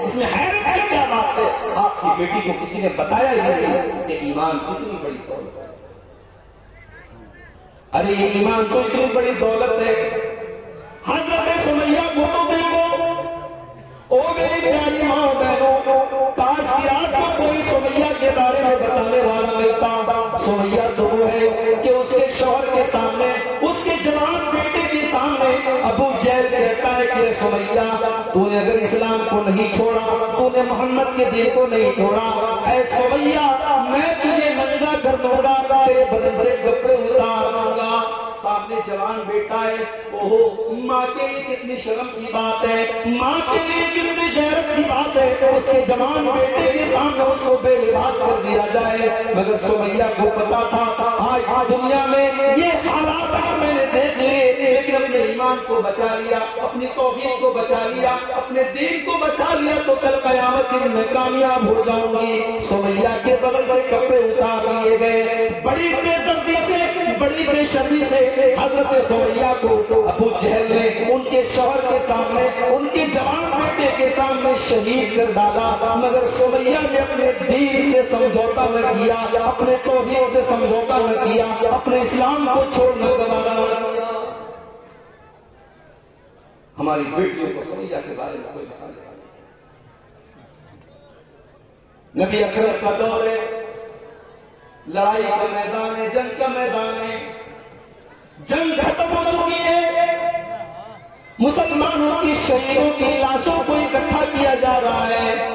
اس میں حیرت کی کیا بات ہے؟ آپ کی بیٹی کو کسی نے بتایا ہی نہیں کہ ایمان کتنی بڑی دولت ہے۔ ارے یہ ایمان تو اتنی بڑی دولت ہے۔ حضرت سمیہ کو تو دیکھو، او میری پیاری ماں بہنوں، کاش کہ آپ کو کوئی سمیہ کے بارے میں بتانے والا ملتا۔ سمیہ تو وہ ہے کہ اس کے شوہر کے سامنے، اس کے جوان بیٹے کے سامنے ابو جہل کہتا ہے کہ سمیہ تو نے اگر اسلام کو نہیں چھوڑا، تو نے محمد کے دین کو نہیں چھوڑا، اے سمیہ میں تجھے ننگا کر دوں گا، تیرے بدن سے کپڑے اتار دوں گا۔ سامنے جوان بیٹا ہے، اوہو ماں کے لیے کتنی شرم کی بات ہے، ماں کے لیے کتنی غیرت کی بات ہے، اس کے جوان بیٹے کے سامنے اس کو بے لباس کر دیا جائے۔ مگر سمیہ کو پتا تھا آج دنیا میں یہ حالات میں نے دیکھ لیے، لیکن اپنے ایمان کو بچا لیا، اپنی توحید کو بچا لیا، اپنے دین کو بچا لیا، تو کل قیامت کے دن میں کامیاب ہو جاؤں گی۔ سمیہ کے بغل سے کپڑے اتار لیے گئے، بڑی بے دردی سے، بڑی بے شرمی سے حضرت سمیہ کو ابو جہل نے ان کے شوہر کے سامنے، ان کے جوان بیٹے کے سامنے شہید کر ڈالا۔ مگر سمیہ نے اپنے دین سے سمجھوتا نہ کیا، اپنے توحید سے سمجھوتا نہ کیا، اپنے اسلام کو چھوڑنا گوارا نہ کیا۔ ہماری بیٹیوں کو سمیہ کے بارے میں کوئی بتا نہیں۔ نبی اکرم کا دور ہے، لڑائی کا میدان ہے، جنگ کا میدان ہے، جنگ ختم ہو چکی ہے، مسلمانوں کی شہیدوں کی لاشوں کو اکٹھا کیا جا رہا ہے۔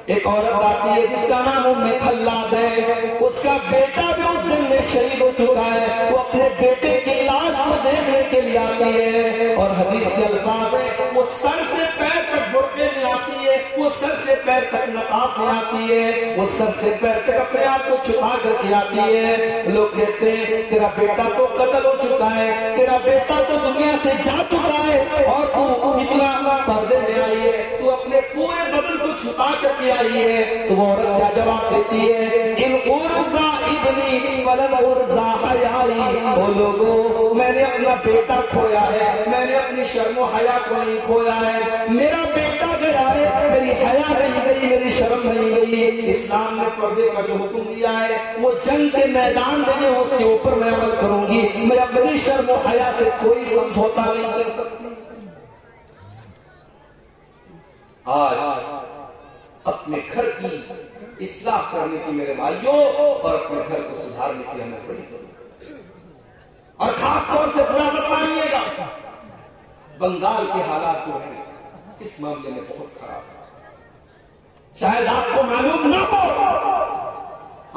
ایک عورت آتی ہے جس کا نام ام خلاد ہے، اس کا بیٹا بھی اس جنگ میں شہید ہو چکا ہے، وہ اپنے بیٹے کی لاش کو دیکھنے کے لیے آتی ہے، اور حدیث کے الفاظ ہے وہ سر سے پیر تک برقعے میں آتی ہے، وہ سر سے پیر تک نقاب میں آتی ہے، وہ سر سے پیر تک اپنے آپ کو چھپا کر کے آتی ہے۔ لوگ کہتے ہیں تیرا بیٹا تو قتل ہو چکا ہے، تیرا بیٹا تو دنیا سے جا چکا ہے، اور تو اتنا پردے میں آئی ہے، تو اپنے پورے بدن کو چھپا کر کے آئی ہے۔ تو وہ عورت کیا جواب دیتی ہے؟ ان ارزا ابنی فلن ارزا حیائی، وہ لوگوں میں نے اپنا بیٹا کھویا ہے، میں نے اپنی شرم و حیا کو نہیں کھویا ہے، میرا بیٹا گیا ہے، میری حیا نہیں گئی، میری شرم نہیں گئی۔ اسلام نے پردے کا جو حکم دیا ہے وہ جنگ کے میدان میں ہے، اس کے اوپر میں عمل کروں گی، میں اپنی شرم و حیا سے کوئی سمجھوتا نہیں کر سکتی۔ آج اپنے گھر کی اصلاح کرنے کی میرے بھائیوں، اور اپنے گھر کو سدھارنے کی ہمیں بڑی ضرورت ہے، اور خاص طور سے برا مت مانیے گا، بنگال کے حالات جو ہیں اس معاملے میں بہت خراب ہے۔ شاید آپ کو معلوم نہ ہو،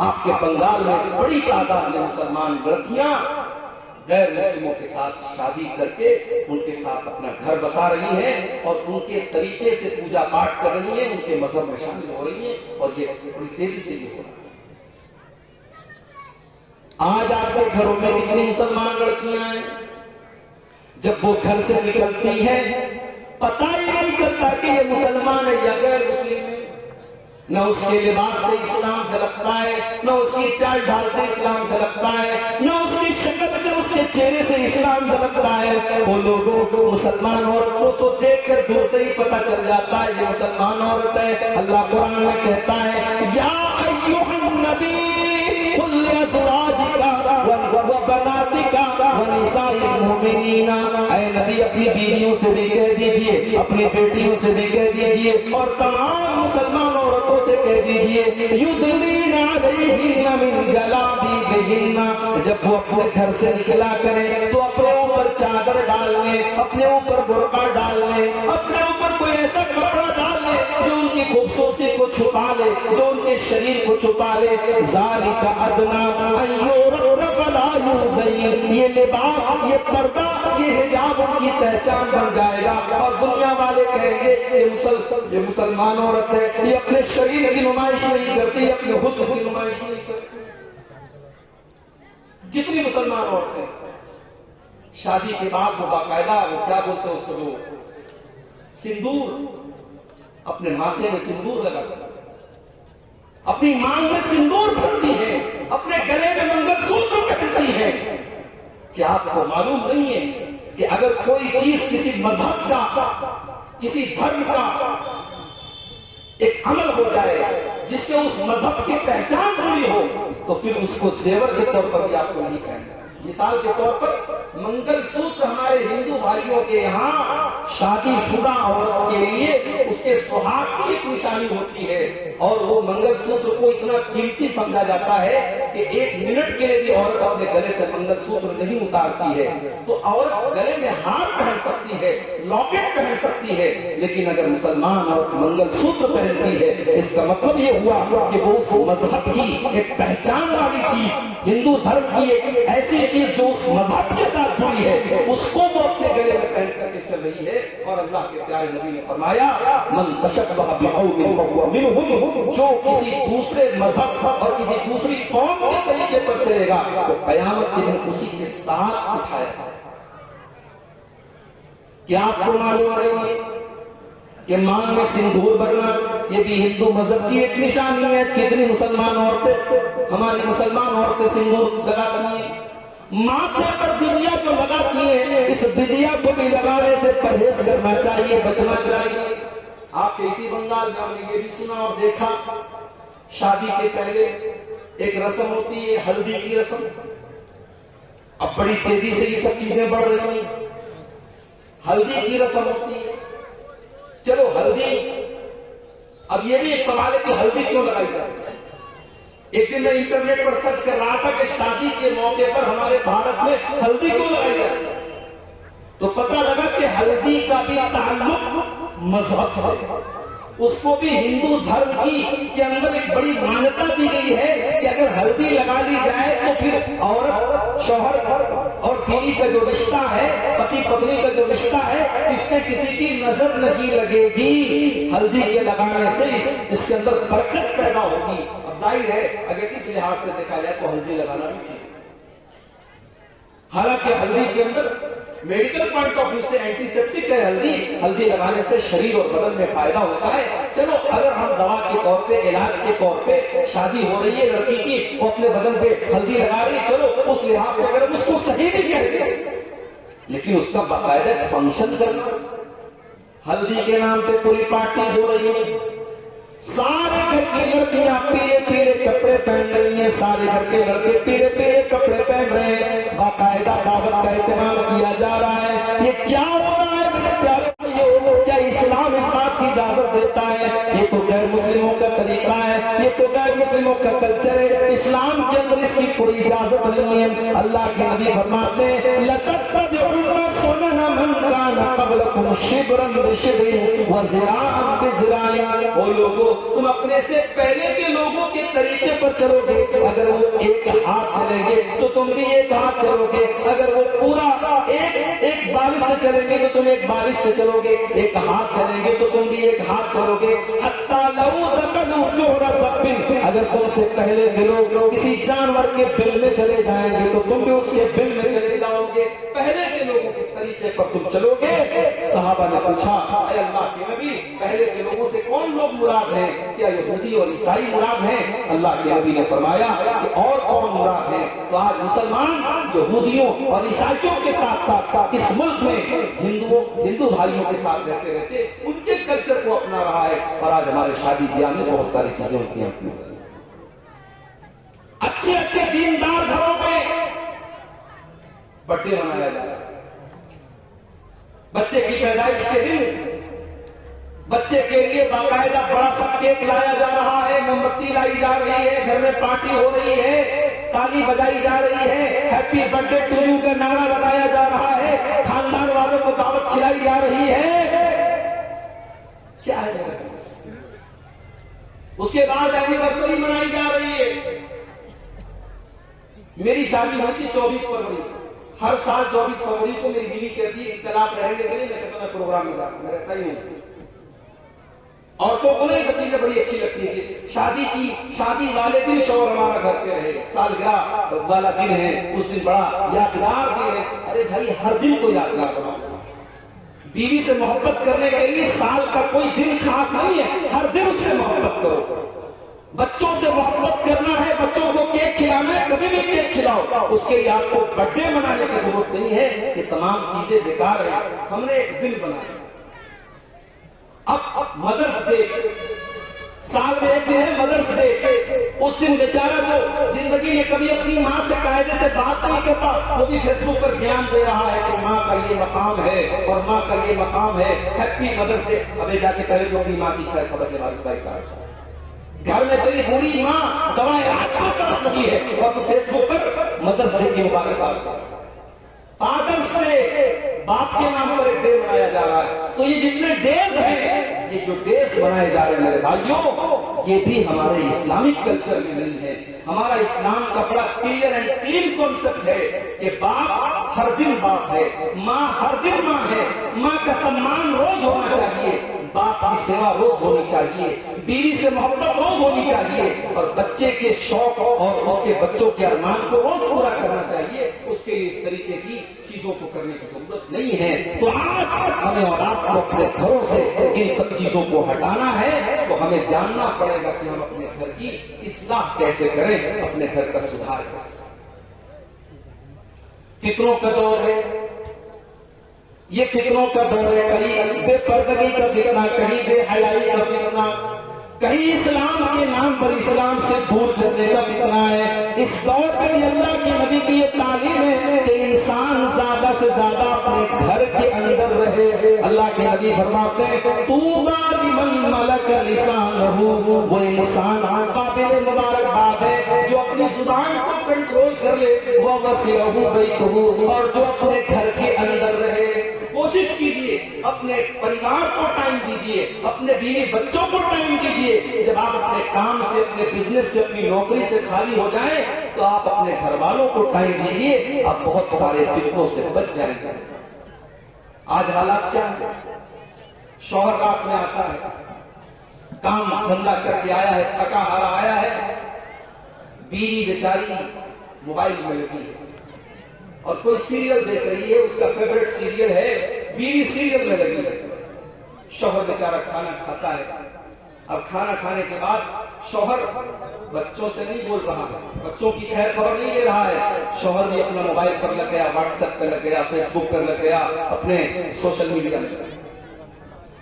آپ کے بنگال میں بڑی تعداد میں مسلمان لڑکیاں غیر مسلموں کے ساتھ شادی کر کے ان کے ساتھ اپنا گھر بسا رہی ہیں، اور ان کے طریقے سے پوجا پاٹ کر رہی ہیں، ان کے مذہب میں شامل ہو رہی ہیں، اور یہ بڑی تیزی سے یہ ہو رہا ہے۔ آج آپ کے گھروں میں کتنی مسلمان لڑکیاں ہیں، جب وہ گھر سے نکلتی ہیں پتہ ہی نہیں چلتا کہ یہ مسلمان ہے یا غیر مسلم ہے۔ نہ اس کے لباس سے اسلام جھلکتا ہے، نہ اس کی چال ڈھال سے اسلام جھلکتا ہے، نہ اس کی شکل سے، اس کے چہرے سے اسلام جھلکتا ہے۔ وہ لوگوں کو مسلمان عورت کو تو دیکھ کر دور سے ہی پتہ چل جاتا ہے یہ مسلمان عورت ہے۔ اللہ قرآن میں کہتا ہے یا ایھا النبی قل لازواجک وبناتک ونساء المؤمنین، اے نبی اپنی بیویوں سے بھی کہہ دیجئے، اپنی بیٹیوں سے بھی کہہ دیجئے، اور تمام مسلمان عورتوں سے کہہ دیجئے یدنین علیہن من جلابیبہن، جب وہ اپنے گھر سے نکلا کریں تو اپنے اوپر چادر ڈال لیں، اپنے اوپر برقع ڈال لیں، اپنے اوپر کوئی ایسا کپڑا ڈال لیں جو ان کی خوبصورتی کو چھپا لے، جو ان کے شریر کو چھپا لے۔ ذالک ادنیٰ ان یعرفن فلا یؤذین، یہ لباس، یہ پردہ، یہ حجاب ان کی پہچان بن جائے گا، اور دنیا والے کہیں گے یہ مسلمان عورت ہے، یہ اپنے شریر کی نمائش نہیں کرتی، اپنے حسن کی نمائش نہیں کرتی۔ جتنی مسلمان عورتیں شادی کے بعد وہ باقاعدہ وہ کیا بولتے ہیں اس کو، جو سندور اپنے ماتھے میں سندور لگاتی ہے، اپنی مانگ میں سندور بھرتی ہے، اپنے گلے میں منگل سوتر پہنتی ہے۔ کیا آپ کو معلوم نہیں ہے کہ اگر کوئی چیز کسی مذہب کا، کسی دھرم کا ایک عمل ہو جائے جس سے اس مذہب کی پہچان جڑی ہو تو پھر اس کو زیور کے طور پر بھی آپ کو نہیں کہنا۔ مثال کے طور پر منگل سوتر ہمارے ہندو بھائیوں کے یہاں شادی شدہ عورت کے لیے اس کے سہاگ کی ایک نشانی ہوتی ہے، اور وہ منگل سوتر کو اتنا قیمتی سمجھا جاتا ہے کہ ایک منٹ کے لیے بھی عورت اپنے گلے سے منگل سوتر نہیں اتارتی ہے۔ تو عورت گلے میں ہار پہن سکتی ہے، لاکٹ پہن سکتی ہے، لیکن اگر مسلمان عورت منگل سوتر پہنتی ہے اس کا مطلب یہ ہوا کہ وہ اس مذہب کی ایک پہچان والی چیز، ہندو دھرم کی ایک ایسی چیز جو اس مذہب کے ساتھ جڑی ہے، اس کو وہ اپنے گلے میں پہن کر کے چل رہی ہے۔ اور اللہ کے پیارے نبی نے فرمایا من تشبہ بقوم فہو منہم، جو کسی دوسرے مذہب اور کسی دوسری قوم کے طریقے پر چلے گا تو قیامت کے دن اسی کے ساتھ اٹھایا جائے گا۔ کیا آپ کو معلوم نہیں ہے کہ مانگ میں سندور بھرنا یہ بھی ہندو مذہب کی ایک نشانی ہے؟ کتنی مسلمان عورتیں، ہماری مسلمان عورتیں سندور لگاتی ہیں، ماتھے پر بدیا جو لگاتی ہیں، اس بدیا کو بھی لگانے سے پرہیز کرنا چاہیے، بچنا چاہیے۔ آپ کے اسی بنگال میں ہم نے یہ بھی سنا اور دیکھا، شادی کے پہلے ایک رسم ہوتی ہے ہلدی کی رسم۔ اب بڑی تیزی سے یہ سب چیزیں بڑھ رہی ہیں، ہلدی کی رسم ہوتی ہے۔ چلو ہلدی، اب یہ بھی ایک سوال ہے کہ ہلدی کیوں لگائی جاتی ہے؟ ایک دن میں انٹرنیٹ پر سرچ کر رہا تھا کہ شادی کے موقع پر ہمارے بھارت میں ہلدی کیوں لگائی جاتی ہے، تو پتہ لگا کہ ہلدی کا بھی تعلق مذہب سے، اس کو بھی ہندو دھرم کی کے اندر ایک بڑی مانتا دی گئی ہے کہ اگر ہلدی لگا لی جائے تو پھر عورت شوہر اور بیوی کا جو رشتہ ہے، پتی پتنی کا جو رشتہ ہے، اس سے کسی کی نظر نہیں لگے گی۔ ہلدی کے لگانے سے اس کے اندر برکت پیدا ہوگی۔ اب ظاہر ہے اگر اس لحاظ سے دیکھا جائے تو ہلدی لگانا بھی ٹھیک ہے، حالانکہ ہلدی کے اندر میڈیکل پوائنٹ آف ویو سے اینٹی سیپٹک ہے ہلدی لگانے سے شریر اور بدن میں فائدہ ہوتا ہے۔ چلو اگر ہم دوا کے طور پہ، علاج کے طور پہ، شادی ہو رہی ہے لڑکی کی، وہ اپنے بدن پہ ہلدی لگا رہی ہے، چلو اس لحاظ سے اگر اس کو صحیح بھی کہتے ہیں، لیکن اس کا باقاعدہ فنکشن کرنا، ہلدی کے نام پہ پوری پارٹی ہو رہی ہے، سارے گھر کی لڑکیاں پیلے پیلے کپڑے پہن رہی ہیں، سارے گھر کے لڑکے پیلے پیلے کپڑے پہن رہے ہیں، باقاعدہ دعوت کا اہتمام کیا جا رہا ہے۔ یہ کیا ہو رہا ہے میرے پیارے بھائیو؟ کیا اسلام اس بات کی اجازت دیتا ہے؟ یہ تو غیر مسلموں کا طریقہ ہے، یہ تو غیر مسلموں کا کلچر ہے، اسلام کے اندر اس کی کوئی اجازت نہیں ہے۔ اللہ کے نبی فرماتے ہیں لَتَتَّبِعُنَّ سُنَنَ مَن كَانَ قَبْلَكُمْ شِبْرًا بِشِبْرٍ وَذِرَاعًا بِذِرَاعٍ۔ او لوگوں، تم اپنے سے پہلے کے لوگوں کے طریقے پر چلو گے، اگر وہ ایک ہاتھ چلیں گے تو تم بھی ایک ہاتھ چلو گے، اگر وہ پورا ایک بارش سے چلیں گے تو تم ایک بارش سے چلو گے، ایک ہاتھ چلیں گے تو تم بھی ایک ہاتھ چلو گے۔ حتیٰ لو دخلوا جحر ضب، اگر تم سے پہلے کے لوگ کسی جانور کے بل میں چلے جائیں گے تو تم بھی اس کے بل میں چلے جاؤ گے۔ پہلے کے لوگوں کے طریقے پر تم چلو گے، صحابہ نے پوچھا اے اللہ کے نبی پہلے کے لوگوں سے کون لوگ مراد ہیں؟ کیا یہودی اور عیسائی مراد ہیں؟ اللہ کے نبی نے فرمایا کہ اور کون مراد ہیں؟ تو آج مسلمان یہودیوں اور عیسائیوں کے ساتھ ساتھ اس ملک میں ہندو بھائیوں کے ساتھ رہتے ان کے کلچر کو اپنا رہا ہے، اور آج ہمارے شادی بیاہ میں بہت ساری چیزیں ہوتی ہیں۔ اچھے دیندار گھروں میں برتھڈے منایا جا رہا ہے، بچے کی پیدائش کے دن بچے کے لیے باقاعدہ بڑا سا کیک لایا جا رہا ہے، موم بتی لائی جا رہی ہے، گھر میں پارٹی ہو رہی ہے، تالی بجائی جا رہی ہے، happy birthday to you کا نعرہ لگایا جا رہا ہے، خاندان والوں کو دعوت کھلائی جا رہی ہے۔ کیا ہے اس کے بعد اینیورسری منائی جا رہی ہے۔ میری شادی ہوئی تھی 24 فروری، ہر سال 24 فروری کو میری بیوی کہتی ہے کہ کل آپ رہیں گے، میں کہتا میں پروگرام میں جاؤں، میں رہتا ہی ہوں۔ عورتوں کو نہیں سب چیزیں بڑی اچھی لگتی ہے، شادی والے دن شوہر ہمارا گھر پہ رہے، سالگرہ والا دن ہے، اس دن بڑا یادگار دن ہے۔ ارے بھائی ہر دن کو یادگار بناؤ، بیوی سے محبت کرنے کے لیے سال کا کوئی دن خاص نہیں ہے، ہر دن اس سے محبت کرو۔ بچوں سے محبت کرنا ہے، بچوں کو کیک کھلانا ہے، کبھی بھی کیک کھلاؤ، اس کے لیے آپ کو برتھ ڈے منانے کی ضرورت نہیں ہے، یہ تمام چیزیں بیکار ہیں۔ ہم نے ایک دن بنایا، اب مدرس ڈے سال میں ایک دن ہے مدرس ڈے، اس دن بیچارہ جو زندگی میں کبھی اپنی ماں سے قاعدے سے بات نہیں کرتا، وہ بھی فیس بک پر بیان دے رہا ہے کہ ماں کا یہ مقام ہے اور ماں کا یہ مقام ہے، ہیپی مدرس ڈے۔ ابھی جا کے پہلے جو اپنی ماں کی خیر خبر کے والد بھائی صاحب گھر میں تیری بوڑھی ماں دوائیں آج کو ترس رہی ہے اور تو فیس بک پر مدرس ڈے کی مبارکباد دے۔ فادرس ڈے، باپ کے نام پر ایک ڈے منایا جا رہا ہے۔ تو یہ جتنے ڈیز ہیں، یہ جو ڈیز منائے جا رہے ہیں میرے بھائیوں، یہ بھی ہمارے اسلامک کلچر میں نہیں ہے۔ ہمارا اسلام کا بڑا کلیئر اینڈ کلین کانسیپٹ ہے کہ باپ ہر دن باپ ہے، ماں ہر دن ماں ہے، ماں کا سمان روز ہونا چاہیے، باپ کی سیوا روز ہونی چاہیے، بیوی سے محبت روز ہونی چاہیے، اور بچے کے شوق اور اس کے بچوں کے ارمان کو روز پورا کرنا چاہیے۔ اس کے لیے اس طریقے کی چیزوں کو کرنے کی ضرورت نہیں ہے۔ تو آج ہمیں اور آپ کو اپنے گھروں سے ان سب چیزوں کو ہٹانا ہے، تو ہمیں جاننا پڑے گا کہ ہم اپنے گھر کی اصلاح کیسے کریں، اپنے گھر کا سدھار کیسے۔ فطروں کا دور ہے، یہ فطروں کا دور ہے، کہیں بے پردگی کا فتنہ، کہیں بے حیائی کا فتنہ، کہیں اسلام کے نام پر اسلام سے دور کرنے کا فتنہ ہے۔ اس دور پہ بھی اللہ کے نبی کی یہ تعلیم ہے کہ انسان زیادہ سے زیادہ اپنے گھر کے اندر رہے۔ اللہ کے نبی فرماتے ہیں طوبیٰ لمن ملک لسانہ، وہ انسان قابل مبارکباد ہے جو اپنی زبان کو کنٹرول کر لے، وَوَسِعَهُ بَيْتُهُ، اور جو اپنے گھر کے اندر رہے۔ کوشش کیجئے اپنے پریوار کو ٹائم دیجئے، اپنے بیوی بچوں کو ٹائم دیجئے۔ جب آپ اپنے کام سے، اپنے بزنس سے، اپنی نوکری سے خالی ہو جائیں تو آپ اپنے گھر والوں کو ٹائم دیجئے، آپ بہت سارے فتنوں سے بچ جائیں گے۔ آج حالات کیا ہے؟ شوہر رات میں آتا ہے، کام دھندا کر کے آیا ہے، تھکا ہارا آیا ہے، بیوی بیچاری موبائل میں لگی ہے اور کوئی سیریل دیکھ رہی ہے، اس کا فیوریٹ سیریل ہے، بیوی سیریل میں لگی ہے۔ شوہر بیچارہ کھانا کھاتا ہے، اب کھانا کھانے کے بعد شوہر بچوں سے نہیں بول رہا، بچوں کی خیر خبر نہیں لے رہا ہے، شوہر بھی اپنا موبائل پر لگ گیا، واٹس ایپ پہ لگ گیا، فیس بک پر لگ گیا، اپنے سوشل میڈیا میں۔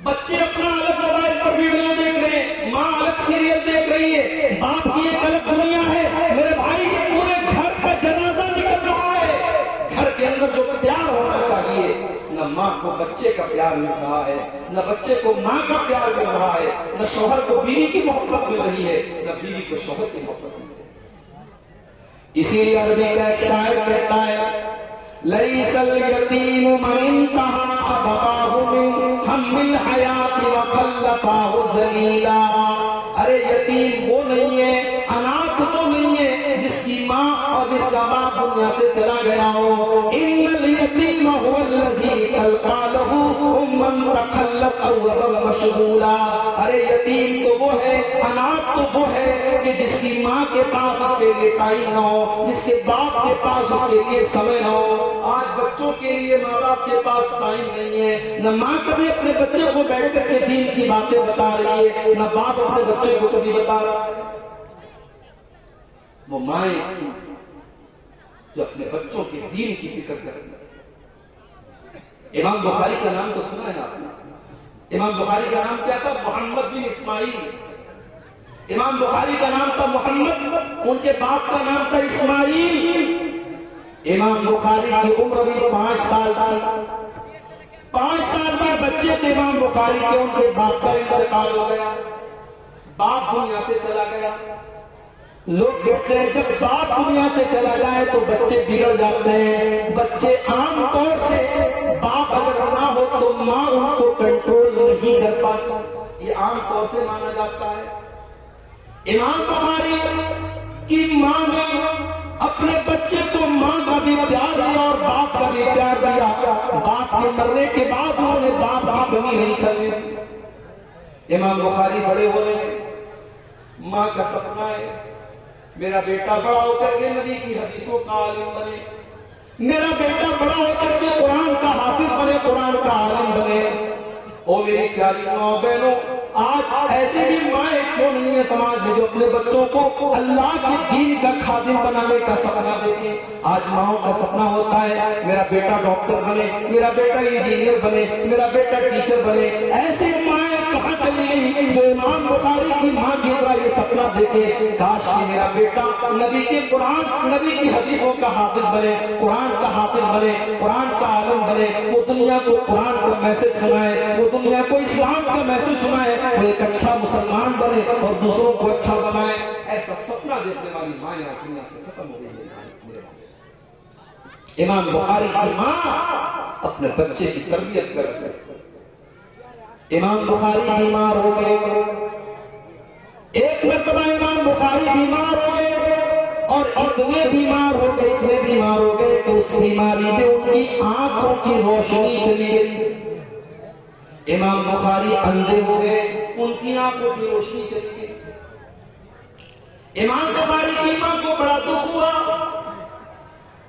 بچے اپنا الگ موبائل پر ویڈیو دیکھ رہے ہیں، ماں الگ سیریل دیکھ رہی ہے، باپ کی ایک الگ دنیا ہے۔ میرے بھائی یہ پورے گھر کا جنازہ نکل رہا ہے۔ گھر کے اندر جو پیار ہونا چاہیے، نہ ماں کو بچے کا پیار مل رہا ہے، نہ بچے کو ماں کا پیار مل رہا ہے، نہ شوہر کو بیوی کی محبت مل رہی ہے، نہ بیوی کو شوہر کی محبت مل رہی ہے۔ اسی لیے عربی کا ایک شاعر کہتا ہے لَيْسَ الْيَتِيمُ مَنِ انْتَهَى أَبَوَاهُ مِنْ هَمِّ الْحَيَاةِ وَخَلَّفَاهُ ذَلِيلًا۔ ارے یتیم وہ نہیں ہے، اناتھ وہ نہیں ہے جس کی ماں اور جس کا باپ دنیا سے چلا گیا ہو۔ إِنَّ الْيَتِيمَ هُوَ الَّذِي أَلْقَى لَهُ أُمًّا تَخَلَّتْ أَوْ أَبًا مَشْغُولًا۔ ارے یتیم تو وہ ہے، اناتھ تو وہ ہے کہ جس کی ماں کے پاس اس کے لیے ٹائم نہ ہو، جس کے باپ کے پاس اس کے لیے سمے نہ ہو۔ آج بچوں کے لیے ماں باپ کے پاس ٹائم نہیں ہے، نہ ماں کبھی اپنے بچے کو بیٹھ کر کے دین کی باتیں بتا رہی ہے، نہ باپ اپنے بچے کو کبھی بتا رہا ہے۔ وہ مائیں تھیں جو اپنے بچوں کے دین کی فکر کرتی ہیں۔ امام بخاری کا نام تو سنا ہے نا آپ نے؟ امام بخاری کا نام کیا تھا؟ محمد بن اسماعیل۔ امام بخاری کا نام تھا محمد، ان کے باپ کا نام تھا اسماعیل۔ امام بخاری کی عمر بھی 5 سال تھی۔ 5 سال کے بچے تھے امام بخاری کے، ان کے باپ کا انتقال ہو گیا، باپ دنیا سے چلا گیا۔ لوگ کہتے ہیں جب باپ دنیا سے چلا جائے تو بچے بگڑ جاتے ہیں۔ بچے عام طور سے باپ اگر نہ ہو تو ماں ان کو کنٹرول نہیں کر پاتی، یہ عام طور سے مانا جاتا ہے۔ امام بخاری کی ماں نے اپنے بچے کو ماں کا بھی پیار دیا اور باپ کا بھی پیار دیا۔ باپ کے مرنے کے بعد انہوں نے باپ کی کمی نہیں کرنے دی۔ امام بخاری بڑے ہوئے ہیں، ماں کا سپنا ہے میرا بیٹا بڑا ہو کر کے نبی کی حدیثوں کا عالم بنے، میرا بیٹا بڑا ہو کر کے قرآن کا حافظ بنے، قرآن کا عالم بنے۔ او میری پیاری ماں بہنوں، آج ایسے بھی مائیں کیوں نہیں ہیں سماج میں جو اپنے بچوں کو اللہ کے دین کا خادم بنانے کا سپنا دیکھیں؟ آج ماؤں کا سپنا ہوتا ہے میرا بیٹا ڈاکٹر بنے، میرا بیٹا انجینئر بنے، میرا بیٹا ٹیچر بنے۔ ایسے مائیں کہاں چلی گئی جو امام بخاری کی ماں کی طرح یہ سپنا دیکھے کاش کہ میرا بیٹا نبی کے قرآن، نبی کی حدیثوں کا حافظ بنے، قرآن کا حافظ بنے، قرآن کا عالم بنے، وہ دنیا کو قرآن کا میسج سنائے، وہ دنیا کو اسلام کا میسج سنائے، وہ ایک اچھا مسلمان بنے اور دوسروں کو اچھا بنائے۔ ایسا سپنا دیکھنے والی مائیں دنیا سے ختم ہو گئی۔ امام بخاری کی ماں اپنے بچے کی تربیت کرتے۔ امام بخاری بیمار ہو گئے، ایک مرتبہ امام بخاری بیمار ہو گئے اور اتنے بیمار ہو گئے کہ اس بیماری میں ان کی آنکھوں کی روشنی چلی گئی۔ امام بخاری اندھے ہو گئے، ان کی آنکھوں کی روشنی چلی گئی۔ امام بخاری کی ماں کو بڑا دکھ ہوا،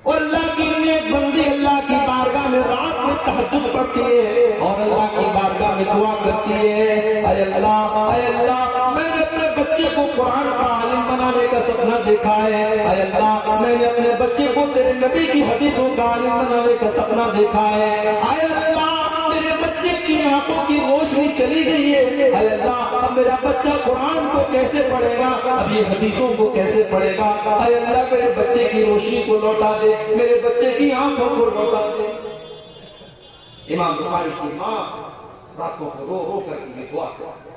اور اللہ کی نیک بندی اللہ کی بارگاہ میں رات میں تہجد پڑھتی ہے اور اللہ کی بارگاہ میں دعا کرتی ہے، اے اللہ میں نے اپنے بچے کو قرآن کا عالم بنانے کا سپنا دیکھا ہے، اے اللہ میں نے اپنے بچے کو تیرے نبی کی حدیثوں کا عالم بنانے کا سپنا دیکھا ہے، اے اللہ میرے بچے کی آنکھوں کی روشنی چلی گئی ہے، اے اللہ اب میرا بچہ قرآن کو کیسے پڑھے گا، اب یہ حدیثوں کو کیسے پڑھے گا، اے اللہ میرے بچے کی روشنی کو لوٹا دے، میرے بچے کی آنکھوں کو لوٹا دے۔ امام بخاری کی ماں راتوں کو رو رو کر کے دعا کرتی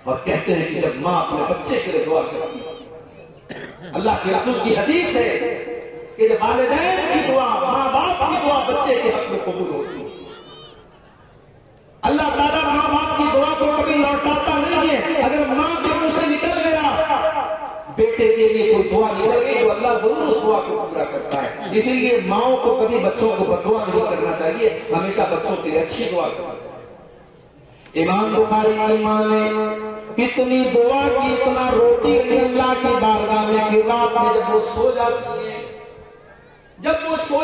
اور کہتے ہیں کہ جب ماں اپنے بچے کے لیے دعا کرتی ہے، اللہ کے رسول کی حدیث ہے کہ جب والدین کی دعا، ماں باپ کی دعا بچے کے حق میں قبول ہوتی ہے، اللہ تعالیٰ ماں باپ کی دعا کو کبھی لوٹاتا نہیں ہے۔ اگر ماں کے منہ سے نکل گیا بیٹے کے لیے کوئی دعا نکل گئی تو اللہ ضرور اس دعا کو پورا کرتا ہے۔ اسی لیے ماؤں کو کبھی بچوں کو بددعا نہیں کرنا چاہیے، ہمیشہ بچوں کے لیے اچھی دعا کرنا چاہیے۔ امام بخاری کی ماں نے اتنی دعا کی، اتنا روٹی کی اللہ کی بارگاہ میں کہ رات میں جب وہ سو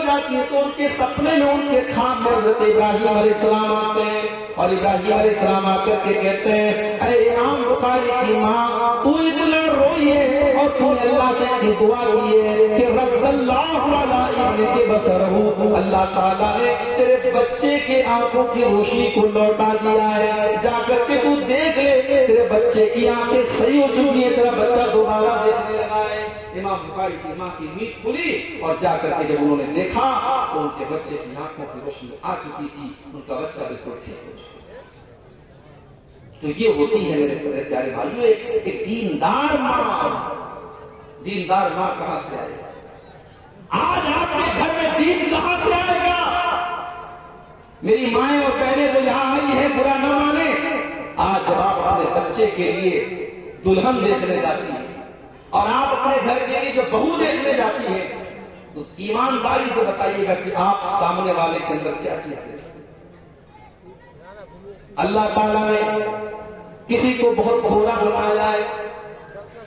جاتی ہے، تو ان کے سپنے میں، ان کے خواب میں حضرت ابراہیم علیہ السلام آتے ہیں اور ابراہیم علیہ السلام آ کر کے کہتے ہیں، اے امام بخاری کی ماں تو اتنا روئی ہے اور تو نے اللہ سے اتنی دعا کی ہے کہ رب اللہ علی ابنک بصرہ، اللہ تعالیٰ نے تیرے بچے کے آنکھوں کی روشنی کو لوٹا دیا ہے، جا کر کے تو دیکھ لے تیرے بچے کی آنکھیں صحیح ہو چکی ہیں، تیرا بچہ دوبارہ دیکھنے لگا ہے۔ امام بخاری کی ماں کی نیند کھلی اور جا کر کے جب انہوں نے دیکھا تو ان کے بچے کی آنکھوں کی روشنی آ چکی تھی، ان کا بچہ بالکل ٹھیک ہو چکا۔ تو یہ ہوتی ہے میرے پیارے بھائیوں ایک دیندار ماں۔ دیندار ماں کہاں سے آئے گا؟ آج آپ کے گھر میں دین کہاں سے آئے گا؟ میری مائیں اور بہنیں جو یہاں آئی ہیں برا نہ مانے، آج جب آپ اپنے بچے کے لیے دلہن دیکھنے جاتی ہیں اور آپ اپنے گھر کے لیے جو بہو دیکھنے جاتی ہیں تو ایمانداری سے بتائیے گا کہ آپ سامنے والے کے اندر کیا چیز ہے۔ اللہ تعالیٰ نے کسی کو بہت گھوڑا بنایا ہے،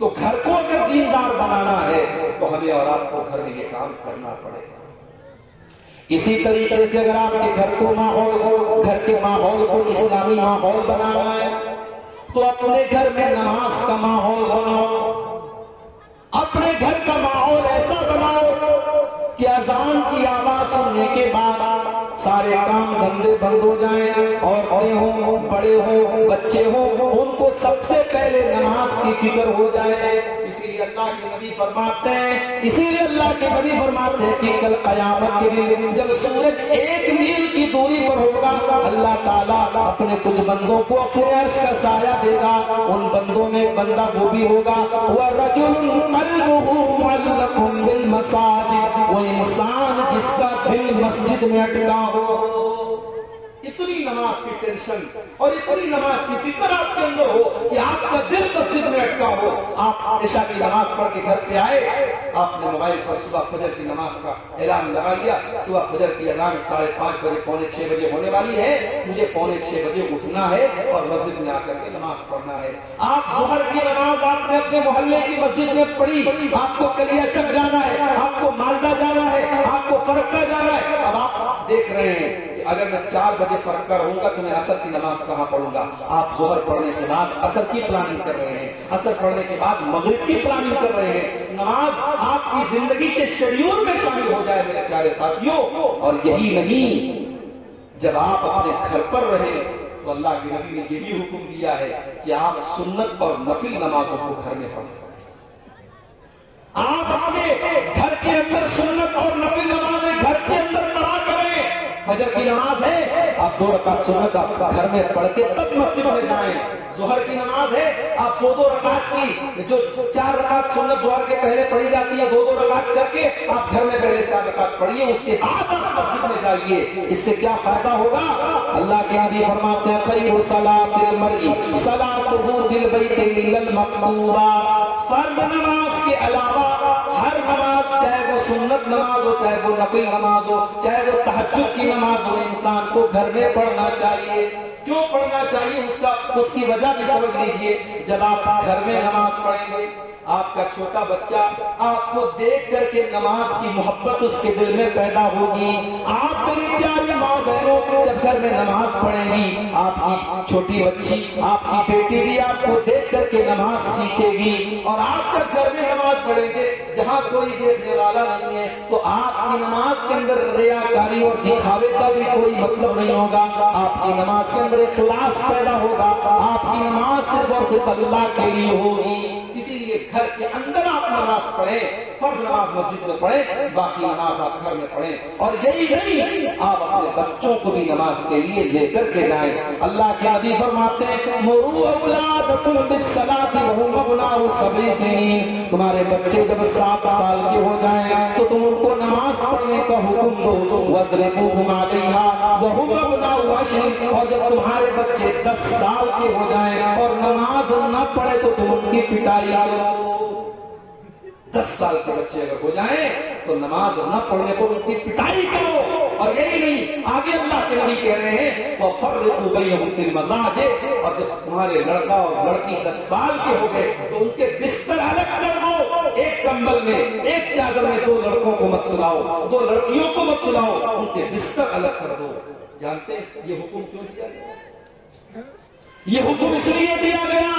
تو گھر کو اگر دیندار بنانا ہے تو ہمیں اور آپ کو گھر میں یہ کام کرنا پڑے گا۔ اسی طریقے سے اگر آپ کے گھر کو گھر کے ماحول کو اسلامی ماحول بنانا ہے تو اپنے گھر میں نماز کا ماحول بناؤ، اپنے گھر کا ماحول ایسا بناؤ کہ اذان کی آواز سننے کے بعد سارے کام دھندے بند ہو جائیں، عورتیں ہوں، بڑے ہوں، بچے ہوں، ان کو سب سے پہلے نماز کی فکر ہو جائے۔ اسی لیے اللہ کے نبی فرماتے ہیں کہ کل قیامت کے دن جب سورج 1 میل کی دوری پر ہوگا، اللہ تعالیٰ اپنے کچھ بندوں کو اپنے عرش کا سایہ دے گا۔ ان بندوں میں بندہ وہ بھی ہوگا وَرَجُلٌ قَلْبُهُ مُعَلَّقٌ بِالْمَسَاجِدِ، وہ انسان جس کا دل مسجد میں اٹکا ہو۔ اتنی نماز کی ٹینشن اور اتنی نماز کی فکر آپ کے اندر ہو کہ آپ کا دل مسجد میں اٹکا ہو۔ آپ عشاء کی نماز پڑھ کے گھر پہ آئے، آپ نے موبائل پر صبح فجر کی نماز کا اعلان لگا لیا، صبح فجر کی اذان 5:30 بجے 5:45 بجے ہونے والی ہے، مجھے 5:45 بجے اٹھنا ہے اور مسجد میں آ کر کے نماز پڑھنا ہے۔ آپ ظہر کی نماز آپ نے اپنے محلے کی مسجد میں پڑھی، آپ کو کلیا چک جانا ہے، آپ کو مالدہ جانا ہے، آپ کو فرقہ جانا ہے۔ اب آپ دیکھ رہے ہیں کہ اگر میں 4 بجے فرقہ رہوں گا تو میں عصر کی نماز کہاں پڑھوں گا؟ آپ ظہر پڑھنے کے بعد عصر کی پلاننگ کر رہے ہیں، عصر پڑھنے کے بعد مغرب کی پلاننگ کر رہے ہیں۔ نماز آپ کی زندگی کے شیڈیول میں شامل ہو جائے میرے پیارے ساتھیوں۔ اور یہی نہیں، جب آپ اپنے گھر پر رہیں تو اللہ کے نبی نے یہ بھی حکم دیا ہے کہ آپ سنت اور نفل نمازوں کو گھر میں پڑھیں۔ آپ اپنے گھر کے اندر سنت اور نفل نمازیں گھر کے اندر پڑھا کریں۔ فجر کی نماز ہے، آپ 2 رکعت سنت آپ گھر میں پڑھ کے تب مسجد میں جائیں۔ ظہر کی نماز ہے، آپ 2 رکعت کی جو 4 رکعت سنت ظہر کے پہلے پڑھی جاتی ہے 2 رکعت کر کے آپ گھر میں پہلے 4 رکعت پڑھیے، اس کے بعد آپ مسجد میں جائیے۔ اس سے کیا فائدہ ہوگا؟ اللہ کے نبی فرماتے ہیں خیر صلاۃ المرء صلاۃہ فی البیت الا المکتوبہ، فرض نماز کے علاوہ ہر نماز، چاہے وہ سنت نماز ہو، چاہے وہ نفل نماز ہو، چاہے وہ تہجد کی نماز ہو، انسان کو گھر میں پڑھنا چاہیے۔ کیوں پڑھنا چاہیے؟ اس کی وجہ بھی سمجھ لیجئے۔ جب آپ گھر میں نماز پڑھیں گے، آپ کا چھوٹا بچہ آپ کو دیکھ کر کے نماز کی محبت اس کے دل میں پیدا ہوگی۔ آپ میری پیاری ماں بہنوں جب گھر میں نماز پڑھیں گی، آپ کی چھوٹی بچی، آپ کی بیٹی بھی آپ کو دیکھ کر کے نماز سیکھے گی۔ اور آپ جب گھر میں نماز پڑھیں گے جہاں کوئی دیکھنے والا نہیں ہے تو آپ کی نماز کے اندر ریاکاری اور دکھاوے کا بھی کوئی مطلب نہیں ہوگا۔ آپ کی نماز کے اندر اخلاص پیدا ہوگا، آپ کی نماز صرف اور صرف اللہ کے لیے ہوگی۔ اسی لیے گھر کے اندر آپ نماز پڑھیں، فرض نماز مسجد میں پڑھیں، باقی نماز آپ گھر میں پڑھیں۔ اور یہی نہیں، آپ اپنے بچوں کو بھی نماز کے لیے لے کر کے جائیں۔ اللہ کے نبی فرماتے ہیں مروا اولادکم بالصلاۃ وهم ابناء 7 سنین، تمہارے بچے جب 7 سال کے ہو جائیں تو تم ان کو نماز پڑھنے کا حکم دو، واضربوہم علیہا وهم ابناء 10، اور جب تمہارے بچے 10 سال کے ہو جائیں اور نماز نہ پڑھے تو تم ان کی پٹائی کرو۔ 10 سال کے بچے اگر ہو جائیں تو نماز نہ پڑھنے کو ان کی پٹائی کرو۔ اور یہی نہیں، آگے اللہ کے نبی کہہ رہے ہیں وَفَرِّقُوا بَيْنَهُمْ فِي الْمَضَاجِعِ، اور جب تمہارے لڑکا اور لڑکی 10 سال کے ہو گئے تو ان کے بستر الگ کر دو۔ ایک کمبل میں، ایک چادر میں 2 لڑکوں کو مت سلاؤ، 2 لڑکیوں کو مت سلاؤ، ان کے بستر الگ کر دو۔ جانتے ہیں یہ حکم کیوں دیا گیا؟ یہ حکم اس لیے دیا گیا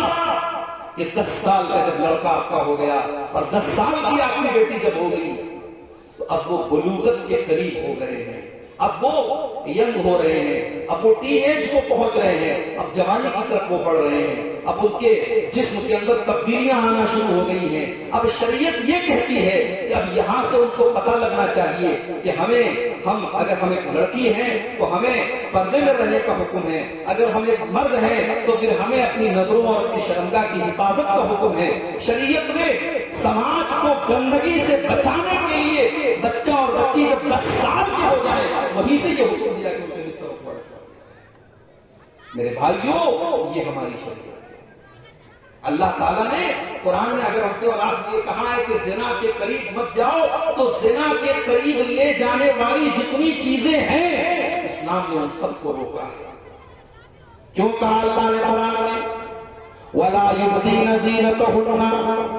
کہ 10 سال کا جب لڑکا آپ کا ہو گیا اور 10 سال کی آپ کی بیٹی جب ہو گئی تو اب وہ بلوغت کے قریب ہو گئے ہیں، اب وہ ینگ ہو رہے ہیں، اب وہ ٹین ایج کو پہنچ رہے ہیں، اب جوانی کی طرف وہ بڑھ رہے ہیں، اب ان کے جسم کے اندر تبدیلیاں آنا شروع ہو گئی ہیں۔ اب شریعت یہ کہتی ہے کہ اب یہاں سے ان کو پتہ لگنا چاہیے کہ اگر ہم ایک لڑکی ہیں تو ہمیں پردے میں رہنے کا حکم ہے، اگر ہم ایک مرد ہیں تو پھر ہمیں اپنی نظروں اور اپنی شرمگاہ کی حفاظت کا حکم ہے۔ شریعت میں سماج کو گندگی سے بچانے کے لیے بچہ اور بچی جب 10 سال کے ہو جائے وہیں سے یہ حکم دیا کہ ان کے بستر پر میرے بھائیوں، یہ ہماری شریعت ہے۔ اللہ تعالیٰ نے قرآن میں اگر ہم سے اور آپ سے یہ کہا ہے کہ زنا کے قریب مت جاؤ تو زنا کے قریب لے جانے والی جتنی چیزیں ہیں اسلام نے ان سب کو روکا ہے۔ کیوں کہا اللہ نے قرآن میں وَلَا يُبْدِينَ زِينَتَهُنَّ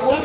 10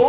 2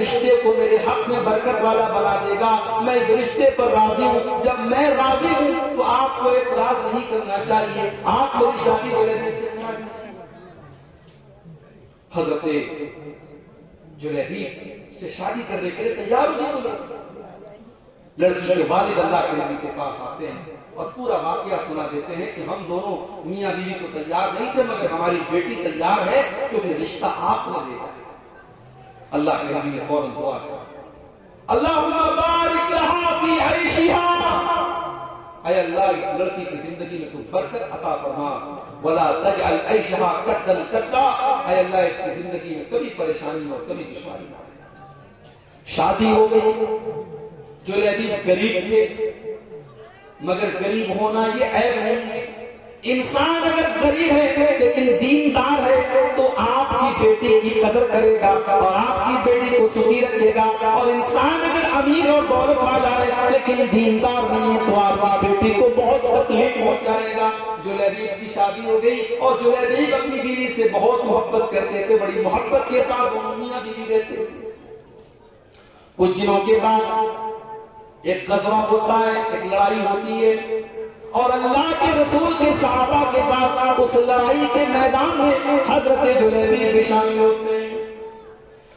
رشتے کو میرے حق میں برکت والا بنا دے گا، میں اس رشتے پر راضی ہوں۔ جب میں راضی ہوں تو آپ کو اعتراض نہیں کرنا چاہیے، آپ میری شادی والے دن سے کرا دیجیے۔ حضرت جلیبیب سے شادی کرنے کے لیے تیار نہیں ہوئے۔ لڑکی کے والد اللہ کے نبی کے پاس آتے ہیں اور پورا واقعہ سنا دیتے ہیں کہ ہم دونوں میاں بیوی تو تیار نہیں تھے، مگر ہماری بیٹی تیار ہے کیونکہ رشتہ آپ نے بھیجا ہے۔ اللہ کے نبی نے فوراً دعا کی، اللہم بارک لہا فی عیشہا، اے اللہ اس لڑکی کی زندگی میں تو برکت عطا فرما، ولا تجعل عیشہا کدًا کدًا، اے اللہ اس کی زندگی میں کبھی پریشانی اور کبھی دشواری نہ آئے۔ شادی ہو گئی۔ جلیبیب غریب تھے، مگر غریب ہونا یہ عیب نہیں ہے۔ انسان اگر غریب ہے لیکن دیندار ہے تو آپ کی بیٹی کی قدر کرے گا اور آپ کی بیٹی کو سخی رکھے گا، اور انسان اگر امیر اور دولت والا ہے لیکن دیندار نہیں ہے تو آپ کی بیٹی کو بہت تکلیف پہنچائے گا۔ جلیبیب کی شادی ہو گئی اور جلیبیب اپنی بیوی سے بہت محبت کرتے تھے، بڑی محبت کے ساتھ دونوں میاں بیوی رہتے تھے۔ کچھ دنوں کے بعد ایک غزوہ ہوتا ہے، ایک لڑائی ہوتی ہے، اور اللہ کے رسول کے صحابہ کے ساتھ اس لڑائی کے میدان میں حضرت جلیبیب بھی شامل ہوتے ہیں۔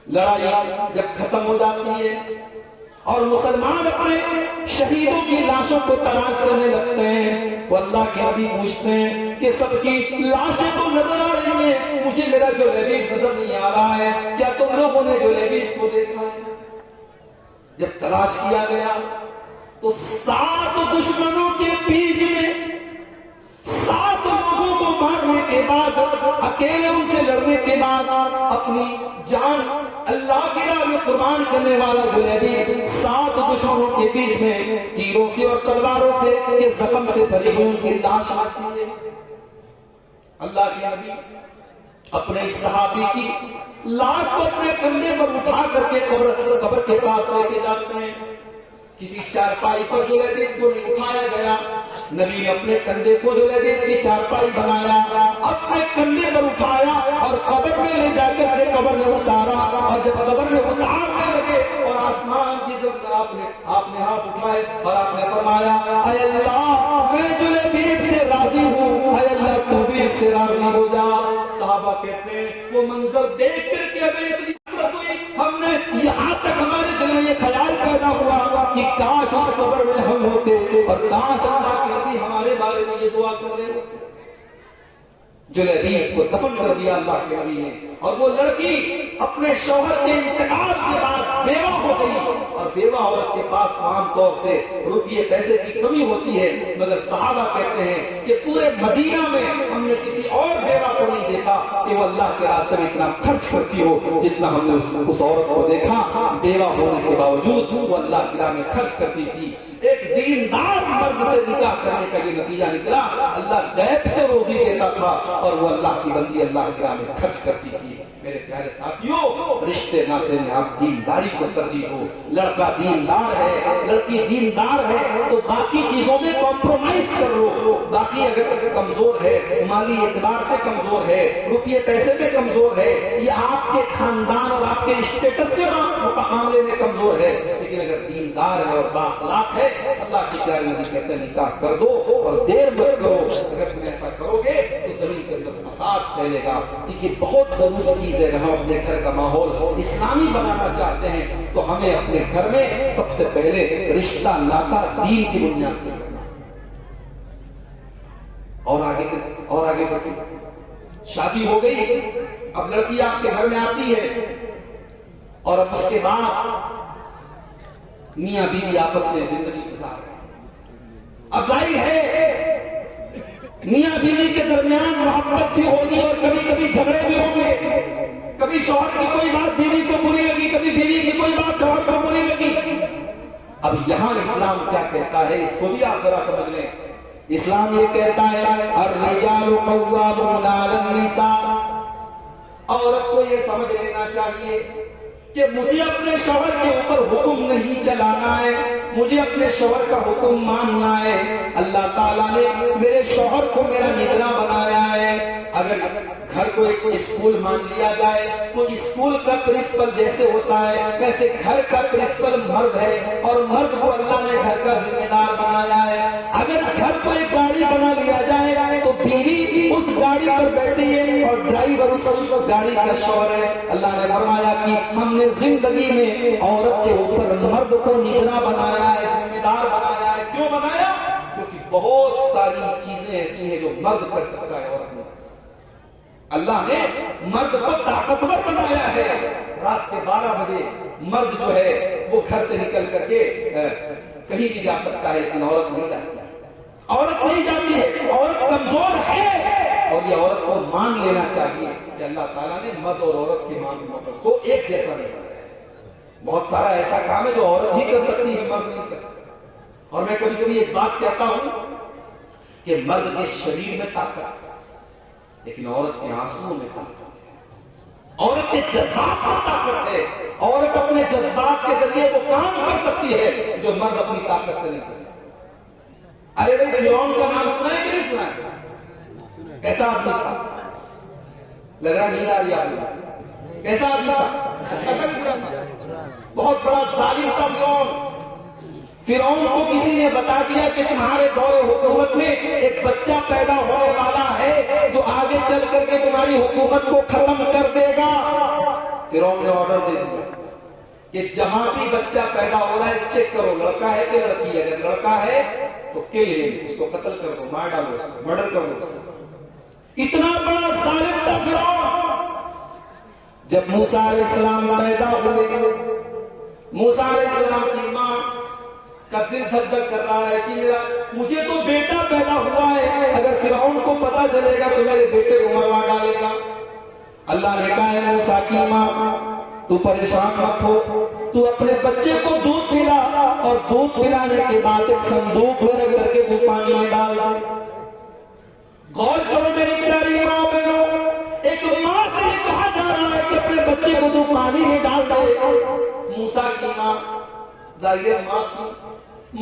لڑائی جب ختم ہو جاتی ہے اور مسلمان اپنے شہیدوں کی لاشوں کو تلاش کرنے لگتے ہیں تو اللہ کے نبی پوچھتے ہیں کہ سب کی لاشیں تو نظر آ رہی ہیں، مجھے میرا جلیبیب نظر نہیں آ رہا ہے، کیا تم لوگوں نے جلیبیب کو دیکھا ہے؟ جب تلاش کیا گیا تو 7 دشمنوں کے بیچ میں 7 لوگوں کو مارنے کے بعد، اکیلے ان سے لڑنے کے بعد اپنی جان اللہ کی راہ میں قربان کرنے والا جلیبیب 7 دشمنوں کے بیچ میں تیروں سے اور تلواروں سے کے زخم سے بھری ہوئی ان کی لاش آتی ہے۔ اللہ کے نبی اپنے اس صحابی کی لاش کو اپنے کندھے پر اٹھا کر کے قبر کے پاس لے کے جاتے ہیں۔ کسی چارپائی پر جلیبیب کو نہیں اٹھایا گیا، نبی نے اپنے کندھے کو جلیبیب کی چارپائی بنایا، اپنے کندھے پر اٹھایا اور قبر میں لے جا کر کے قبر میں اتارا، اور جب قبر میں اتارنے لگے اور آسمان کی طرف آپ نے ہاتھ اٹھائے اور آپ نے فرمایا، اے اللہ میں جلیبیب سے راضی ہوں، اے اللہ تو بھی اس سے راضی ہو جا۔ صحابہ کہتے ہیں وہ منظر دیکھ کر کے ہمیں اتنی نفرت ہوئی، ہم نے یہاں تک ہمارے دل میں یہ خیال پیدا ہوا کہ کاش اس قبر میں ہم ہوتے اور کاش اللہ کے نبی ہمارے بارے میں یہ دعا کر رہے ہوتے۔ جلیبیب کو دفن کر دیا اللہ کے نبی نے، اور وہ لڑکی اپنے شوہر کے انتقال کے بعد بیوہ ہو گئی، اور بیوہ عورت کے پاس عام طور سے روپیے پیسے کی کمی ہوتی ہے، مگر صحابہ کہتے ہیں کہ پورے مدینہ میں ہم نے کسی اور بیوہ کو نہیں دیکھا کہ وہ اللہ کے راستے میں اتنا خرچ کرتی ہو جتنا ہم نے اس عورت کو دیکھا۔ بیوہ ہونے کے باوجود وہ اللہ کی راہ میں خرچ کرتی تھی۔ ایک دیندار مرد سے نکاح کرنے کا یہ نتیجہ نکلا، اللہ غیب سے روزی دیتا تھا اور وہ اللہ کی بندی اللہ کی راہ میں خرچ کرتی تھی۔ میرے پیارے ساتھیوں، رشتے ناطے میں آپ دینداری کو ترجیح دو۔ لڑکا دیندار ہے، لڑکی دیندار ہے تو باقی چیزوں میں کمپرومائز کر لو۔ باقی اگر کمزور ہے، مالی اعتبار سے کمزور ہے، روپیے پیسے میں کمزور ہے، یہ آپ کے خاندان اور آپ کے اسٹیٹس کے معاملے میں کمزور ہے، لیکن اگر دیندار ہے اور بااخلاق ہے، اللہ کے پیارے نبی کہتے ہیں نکاح کر دو اور دیر مت کرو۔ اگر تم ایسا کرو گے تو زمین کے اندر فساد پھیلے گا، کیونکہ بہت ضروری چیز ہے۔ ہم اپنے گھر کا ماحول اسلامی بنانا چاہتے ہیں تو ہمیں اپنے گھر میں سب سے پہلے رشتہ ناتا دین کی بنیاد پر کرنا۔ اور آگے بڑھیں۔ شادی ہو گئی، اب لڑکی آپ کے گھر میں آتی ہے اور اب اس کے بعد میاں بیوی آپس میں زندگی گزار رہے ہیں۔ اب ظاہر ہے میاں بیوی کے درمیان محبت بھی ہوگی اور کبھی کبھی جھگڑے بھی ہوں گے، کبھی شوہر کی کوئی بات بیوی کو بری لگی، کبھی بیوی کی کوئی بات شوہر کو بری لگی۔ اب یہاں اسلام کیا کہتا ہے اس کو بھی آپ ذرا سمجھ لیں۔ اسلام یہ کہتا ہے الرجال قوامون علی النساء، عورت کو یہ سمجھ لینا چاہیے کہ مجھے اپنے شوہر کے اوپر حکم نہیں چلانا ہے، مجھے اپنے شوہر کا حکم ماننا ہے۔ اللہ تعالیٰ نے میرے شوہر کو میرا نگراں بنایا ہے۔ اگر گھر کو ایک اسکول مان لیا جائے تو اسکول کا پرنسپل جیسے ہوتا ہے ویسے گھر کا پرنسپل مرد ہے اور مرد کو اللہ نے گھر کا ذمہ دار بنایا ہے. اگر گھر کو ایک گاڑی بنا لیا جائے تو بیوی اس گاڑی پر بیٹھی ہے اور ڈرائیور اس گاڑی کا شوہر ہے. اللہ نے فرمایا کہ ہم نے زندگی میں عورت کے اوپر مرد کو نگراں بنایا ہے, ذمہ دار بنایا ہے. کیوں بنایا؟ کیونکہ بہت ساری چیزیں ایسی ہیں جو مرد کر سکتا ہے عورت نہیں. اللہ نے مرد کو طاقتور بنایا ہے. رات کے 12 بجے مرد جو ہے وہ گھر سے نکل کر کے کہیں بھی جا سکتا ہے, لیکن عورت نہیں جاتی ہے. عورت نہیں جاتی ہے, عورت کمزور ہے. اور یہ عورت کو مان لینا چاہیے کہ اللہ تعالیٰ نے مرد اور عورت کے مان کو ایک جیسا نہیں بنایا. بہت سارا ایسا کام ہے جو عورت ہی کر سکتی ہے, مرد نہیں کر سکتی. اور میں کبھی کبھی ایک بات کہتا ہوں کہ مرد کے شریر میں طاقت ہے لیکن عورت کے آنسوؤں میں طاقت ہے. عورت کے جذبات میں طاقت ہے. عورت اپنے جذبات کے ذریعے وہ کام کر سکتی ہے جو مرد اپنی طاقت سے نہیں کر سکتا. ارے بھائی فرعون کا نام سنا ہے کہ نہیں سنا ہے؟ کیسا آدمی تھا؟ لگ رہا نہیں آ رہی آدمی. کیسا آدمی تھا؟ اچھا تھا کہ برا تھا؟ بہت بڑا ظالم تھا فرعون. فرعون کو کسی نے بتا دیا کہ تمہارے دور حکومت میں ایک بچہ پیدا ہونے والا ہے جو آگے چل کر کے تمہاری حکومت کو ختم کر دے گا. فرعون نے آرڈر دے دیا کہ جہاں بھی بچہ پیدا ہو رہا ہے چیک کرو لڑکا ہے کہ لڑکی ہے. اگر لڑکا ہے تو کل ہم, اس کو قتل کر دو, مار ڈالو, اس کو مرڈر کر دو. اتنا بڑا ظالم تھا فرعون. جب موسیٰ علیہ السلام پیدا ہوئے, موسیٰ علیہ السلام کی ماں کا دل دھک دھک کر رہا ہے کہ مجھے تو بیٹا پیدا ہوا ہے, اگر فرعون کو پتا چلے گا تو میرے بیٹے کو مروا ڈالے گا. اللہ نے کہا ہے موسیٰ کی ماں تو پریشان مت ہو, تو اپنے بچے کو دودھ پلا اور دودھ پلانے کے بعد ایک صندوق میں رکھ کر کے وہ پانی میں ڈال دے. غور کرو میری پیاری ماں بہنوں, ایک ماں سے کہا جا رہا ہے کہ اپنے بچے کو تو پانی میں ڈال دے. موسیٰ کی ماں ظاہر ماں تھی,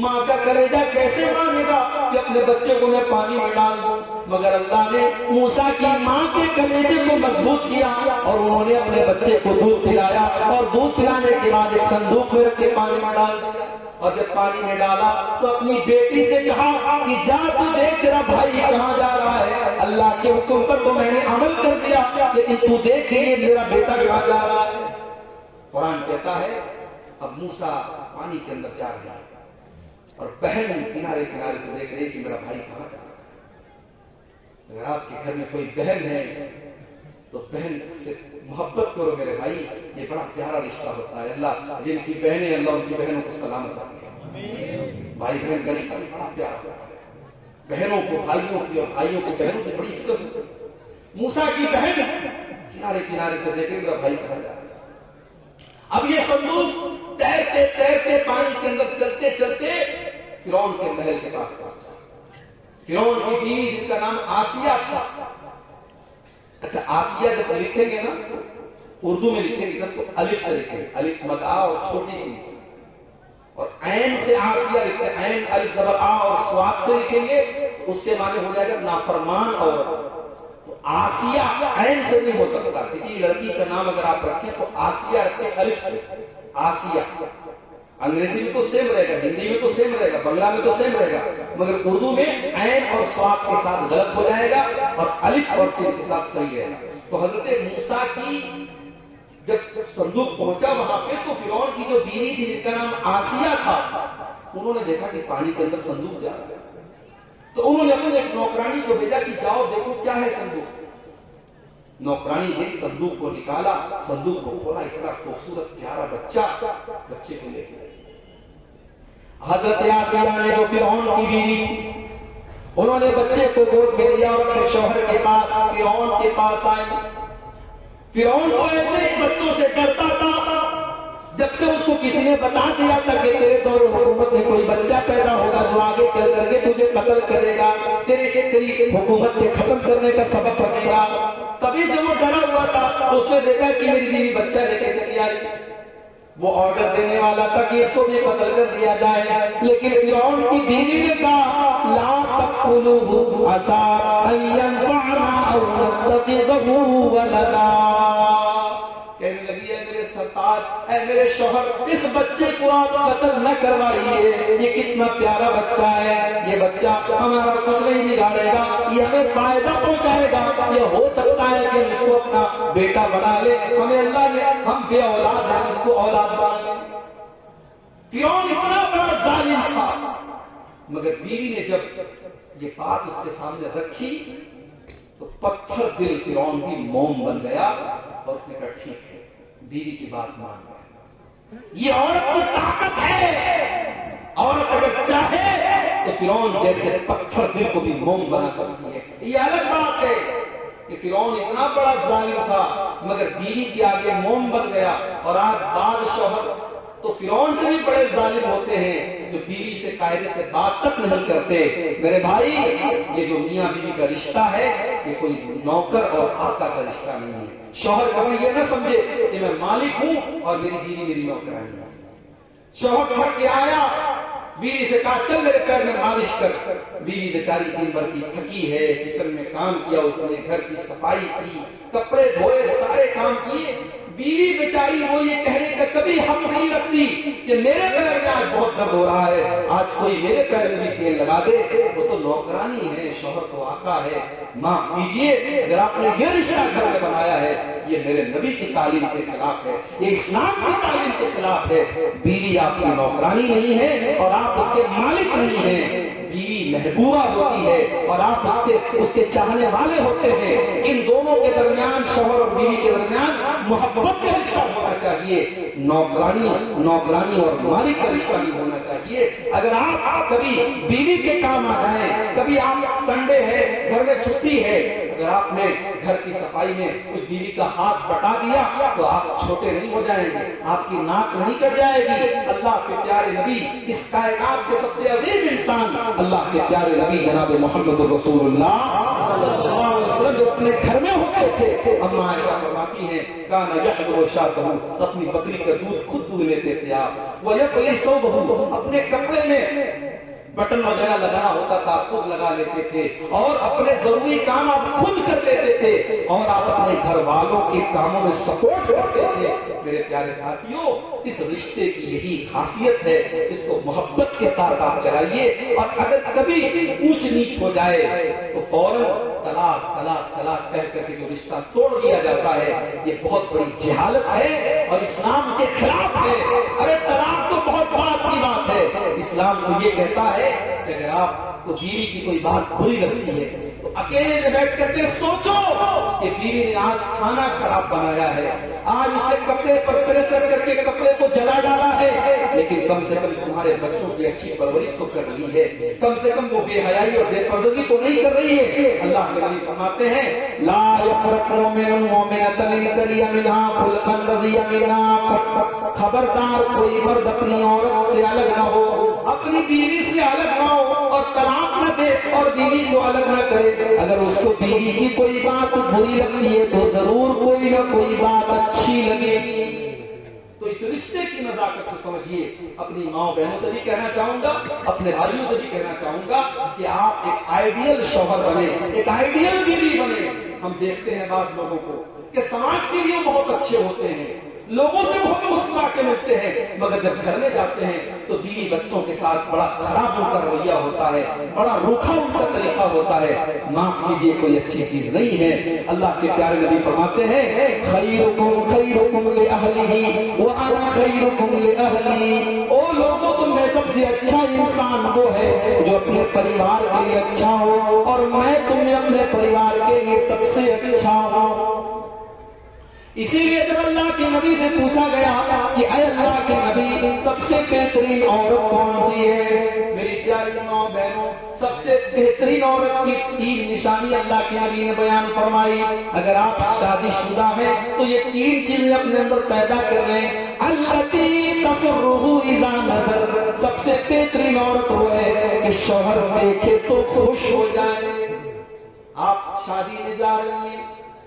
ماں کا کلیجہ کیسے مانے گا کہ اپنے بچے کو میں پانی میں ڈال دوں. مگر اللہ نے موسیٰ کی ماں کے کلیجے کو مضبوط کیا اور انہوں نے اپنے بچے کو دودھ پلایا اور دودھ پلانے کے بعد ایک صندوق میں رکھ کے پانی میں ڈال دیا. اور جب پانی میں ڈالا تو اپنی بیٹی سے کہا کہ جا تو دیکھ تیرا بھائی کہاں جا رہا ہے. اللہ کے حکم پر تو میں نے عمل کر دیا لیکن تو دیکھ یہ میرا بیٹا کہاں جا رہا ہے. قرآن کہتا ہے اب موسیٰ پانی کے اندر جا رہا ہے اور بہن کنارے کنارے سے دیکھ رہی کہ میرا بھائی کہاں جا رہا ہے. اگر آپ کے گھر میں کوئی بہن ہے تو بہن سے محبت کرو میرے بھائی, یہ بڑا پیارا رشتہ ہوتا ہے. اللہ جن کی بہنیں, اللہ ان کی بہنوں کو سلامت رکھے. بھائی بہن کا رشتہ بڑا پیارا ہوتا ہے. بہنوں کو بھائیوں کی اور بھائیوں کو بہنوں کی بڑی عزت ہوتی ہے. موسیٰ کی بہن کنارے کنارے سے دیکھ رہی میرا بھائی کہاں جا رہا ہے. اب یہ صندوق تیرتے تیرتے پانی کے اندر چلتے چلتے فرعون کے محل کے پاس پہنچا. فرعون کی بیوی جن کا نام آسیہ تھا. اچھا آسیہ جب لکھیں گے نا اردو میں لکھیں گے تو الف سے لکھیں گے, الف مد آ اور چھوٹی سی, اور عین سے آسیہ لکھتے ہیں, عین الف زبر آ اور سواد سے لکھیں گے اس کے معنی ہو جائے گا نافرمان عورت. تو آسیہ عین سے نہیں ہو سکتا. کسی لڑکی کا نام اگر آپ رکھیں تو آسیہ رکھیں الف سے, آسیہ. انگریزی میں تو سیم رہے گا, ہندی میں تو سیم رہے گا, بنگلہ میں تو سیم رہے گا, مگر اردو میں عین اور صاد کے ساتھ غلط ہو جائے گا اور الف اور سین کے ساتھ صحیح رہے گا. تو حضرت موسیٰ کی جب صندوق پہنچا وہاں پہ تو فرعون کی جو بیوی تھی جن کا نام آسیہ تھا, انہوں نے دیکھا کہ پانی کے اندر صندوق جا رہا ہے. تو انہوں نے اپنے ایک نوکرانی کو بھیجا کہ جاؤ دیکھو کیا ہے صندوق. نوکرانی نے صندوق کو نکالا, صندوق کو کھولا, اتنا خوبصورت پیارا بچہ, بچے کو لے کے حضرت آسیہ نے جو فرعون کی بیوی تھی انہوں نے بچے کو گود میں لیا اور اپنے شوہر کے پاس فرعون کے پاس آئے. فرعون تو ایسے ہی بچوں سے ڈرتا تھا. جب سے اس کو کسی نے بتا دیا تھا کہ تیرے دور حکومت میں کوئی بچہ پیدا ہوگا جو آگے چل کر کے تجھے قتل کرے گا, تیری حکومت کے ختم کرنے کا سبب بنے گا, تبھی سے وہ ڈرا ہوا تھا. اس نے دیکھا کہ میری بیوی بچہ لے کے چلی آئی. وہ آرڈر دینے والا تھا کہ اس کو بھی قتل کر دیا جائے, لیکن فرعون کی بیوی نے کہا لا تأكله عسى أن ينفعنا أو نتخذه ولدا. کہنے لگی اے میرے سرتاج، اے میرے شوہر، اس بچے کو آپ قتل نہ کروائیے، یہ کتنا پیارا بچہ ہے، یہ بچہ ہمارا کچھ نہیں بگاڑے گا، یہ ہمیں فائدہ پہنچائے گا، یہ ہو سکتا ہے کہ اس کو اپنا بیٹا بنا لے، ہمیں اللہ نے، ہم بے اولاد ہیں، اس کو اولاد بنا لے. فرعون اتنا بڑا ظالم تھا، مگر بیوی نے جب یہ بات اس کے سامنے رکھی تو پتھر دل فرعون بھی موم بن گیا اور اس نے کہا ٹھیک ہے، بیوی کی بات مان گیا. یہ عورت کی طاقت ہے، عورت اگر چاہے تو فرعون جیسے پتھر دل کو بھی موم بنا سکتی ہے. یہ الگ بات ہے کہ فرعون اتنا بڑا ظالم تھا مگر بیوی کے آگے موم بن گیا. اور آج بعض شوہر تو فرعون سے بھی بڑے ظالم ہوتے ہیں جو بیوی سے قاعدے سے بات تک نہیں کرتے. میرے بھائی، یہ جو میاں بیوی کا رشتہ ہے یہ کوئی نوکر اور آقا کا رشتہ نہیں ہے. شوہر کبھی یہ نہ سمجھے کہ میں مالک ہوں اور میری بیوی میری نوکرانی ہے. شوہر تھک کے آیا، بیوی سے کہا چل میرے پیر میں مالش کر. بیوی بیچاری دن بھر کی تھکی ہے، کچن میں کام کیا، اس نے گھر کی صفائی کی، کپڑے دھوئے، سارے کام کیے. بیوی بیچاری وہ یہ کہنے کا کبھی حق نہیں رکھتی کہ میرے پیر میں آج بہت درد ہو رہا ہے، آج کوئی میرے پیر میں بھی تیل لگا دے. وہ تو نوکرانی ہے، شوہر تو آقا ہے. معاف کیجئے اگر آپ نے یہ رشتہ گھر میں بنایا ہے، یہ میرے نبی کی تعلیم کے خلاف ہے، یہ اسلام کی تعلیم کے خلاف ہے. بیوی آپ کی نوکرانی نہیں ہے اور آپ اس کے مالک نہیں ہیں. بیوی محبوبہ ہوتی ہے اور آپ اس کے چاہنے والے ہوتے ہیں. ان دونوں کے درمیان، شوہر اور بیوی کے درمیان محبت کا رشتہ ہونا چاہیے، نوکرانی اور مالک کا رشتہ نہیں ہونا چاہیے. اگر آپ کبھی بیوی کے کام آ جائیں، کبھی آپ سنڈے ہے، گھر میں چھٹی ہے، اگر آپ نے گھر کی صفائی میں کوئی بیوی کا ہاتھ بٹا دیا تو آپ چھوٹے نہیں ہو جائیں گے، آپ کی ناک نہیں کٹ جائے گی. اللہ کے پیارے نبی، اس کائنات کے سب سے عظیم انسان، اللہ کے پیارے نبی جناب محمد رسول اللہ صلی اللہ علیہ وسلم جو اپنے گھر میں ہوتے تھے، اما عائشہ فرماتی ہیں کانا یحلب شاتہ، اپنی بکری کا دودھ خود دودھ لیتے تھے آپ. ویقلی ثوبہ، اپنے کپڑے میں بٹن وغیرہ لگانا ہوتا تھا خود لگا لیتے تھے، اور اپنے ضروری کام آپ خود کر لیتے تھے، اور آپ اپنے گھر والوں کے کاموں میں سپورٹ کرتے تھے. میرے پیارے ساتھیوں، اس رشتے کی یہی خاصیت ہے، اس کو محبت کے ساتھ آپ چلائیے. اور اگر کبھی اونچ نیچ ہو جائے تو فوراً طلاق طلاق طلاق کہہ کر کے جو رشتہ توڑ دیا جاتا ہے، یہ بہت بڑی جہالت ہے اور اسلام کے خلاف ہے. ارے طلاق تو بہت بات کی بات ہے، اسلام تو یہ کہتا ہے کہ اگر آپ کو بیوی کی کوئی بات بری لگتی ہے تو اکیلے میں بیٹھ کر کے سوچو کہ بیوی نے آج کھانا خراب بنایا ہے، آج اس کے کپڑے پر پریشر کر کے کپڑے کو جلا ڈالا ہے، لیکن کم سے کم تمہارے بچوں کی اچھی پرورش تو کر رہی ہے، کم سے کم وہ بے حیائی اور بے پردگی تو نہیں کر رہی ہے. اللہ کے نبی فرماتے ہیں لا یفرق مؤمن مؤمنۃ ان کریہ منها خلقا رضی منها، خبردار کوئی مرد اپنی عورت سے الگ نہ ہو، اپنی بیوی سے الگ نہ ہو اور طلاق نہ دے اور بیوی کو الگ نہ کرے. اگر اس کو بیوی کی کوئی بات بری لگتی ہے تو ضرور کوئی نہ کوئی بات اچھی لگے گی. تو اس رشتے کی نزاکت سے سمجھیے. اپنی ماں بہنوں سے بھی کہنا چاہوں گا، اپنے بھائیوں سے بھی کہنا چاہوں گا کہ آپ ایک آئیڈیل شوہر بنے، ایک آئیڈیل بیوی بنے. ہم دیکھتے ہیں بعض لوگوں کو کہ سماج کے لیے بہت اچھے ہوتے ہیں، لوگوں سے بہت مسکرا کے ملتے ہیں، مگر جب گھر میں جاتے ہیں تو بیوی بچوں کے ساتھ بڑا خراب ان کا رویہ ہوتا ہے، بڑا روکھا ان کا طریقہ ہوتا ہے. معاف کیجیے، کوئی اچھی چیز نہیں ہے. اللہ کے پیارے نبی فرماتے ہیں خیرکم خیرکم لأہلہ وأنا خیرکم لأہلی. او لوگوں، تم میں سب سے اچھا انسان وہ ہے جو اپنے پریوار کے لیے اچھا ہو، اور میں تم میں اپنے پریوار کے لیے سب سے اچھا ہوں. اسی لیے جب اللہ کے نبی سے پوچھا گیا کہ اے اللہ کے نبی، سب سے بہترین عورت کون سی ہے؟ میری پیاری ماں بہنوں، سب سے بہترین عورت کی 3 نشانی اللہ کے نبی نے بیان فرمائی. اگر آپ شادی شدہ ہیں تو یہ 3 چیزیں اپنے اندر پیدا کر لیں. التی تسرہ اذا نظر، سب سے بہترین عورت وہ ہے کہ شوہر دیکھے تو خوش ہو جائے. آپ شادی میں جا رہی ہیں،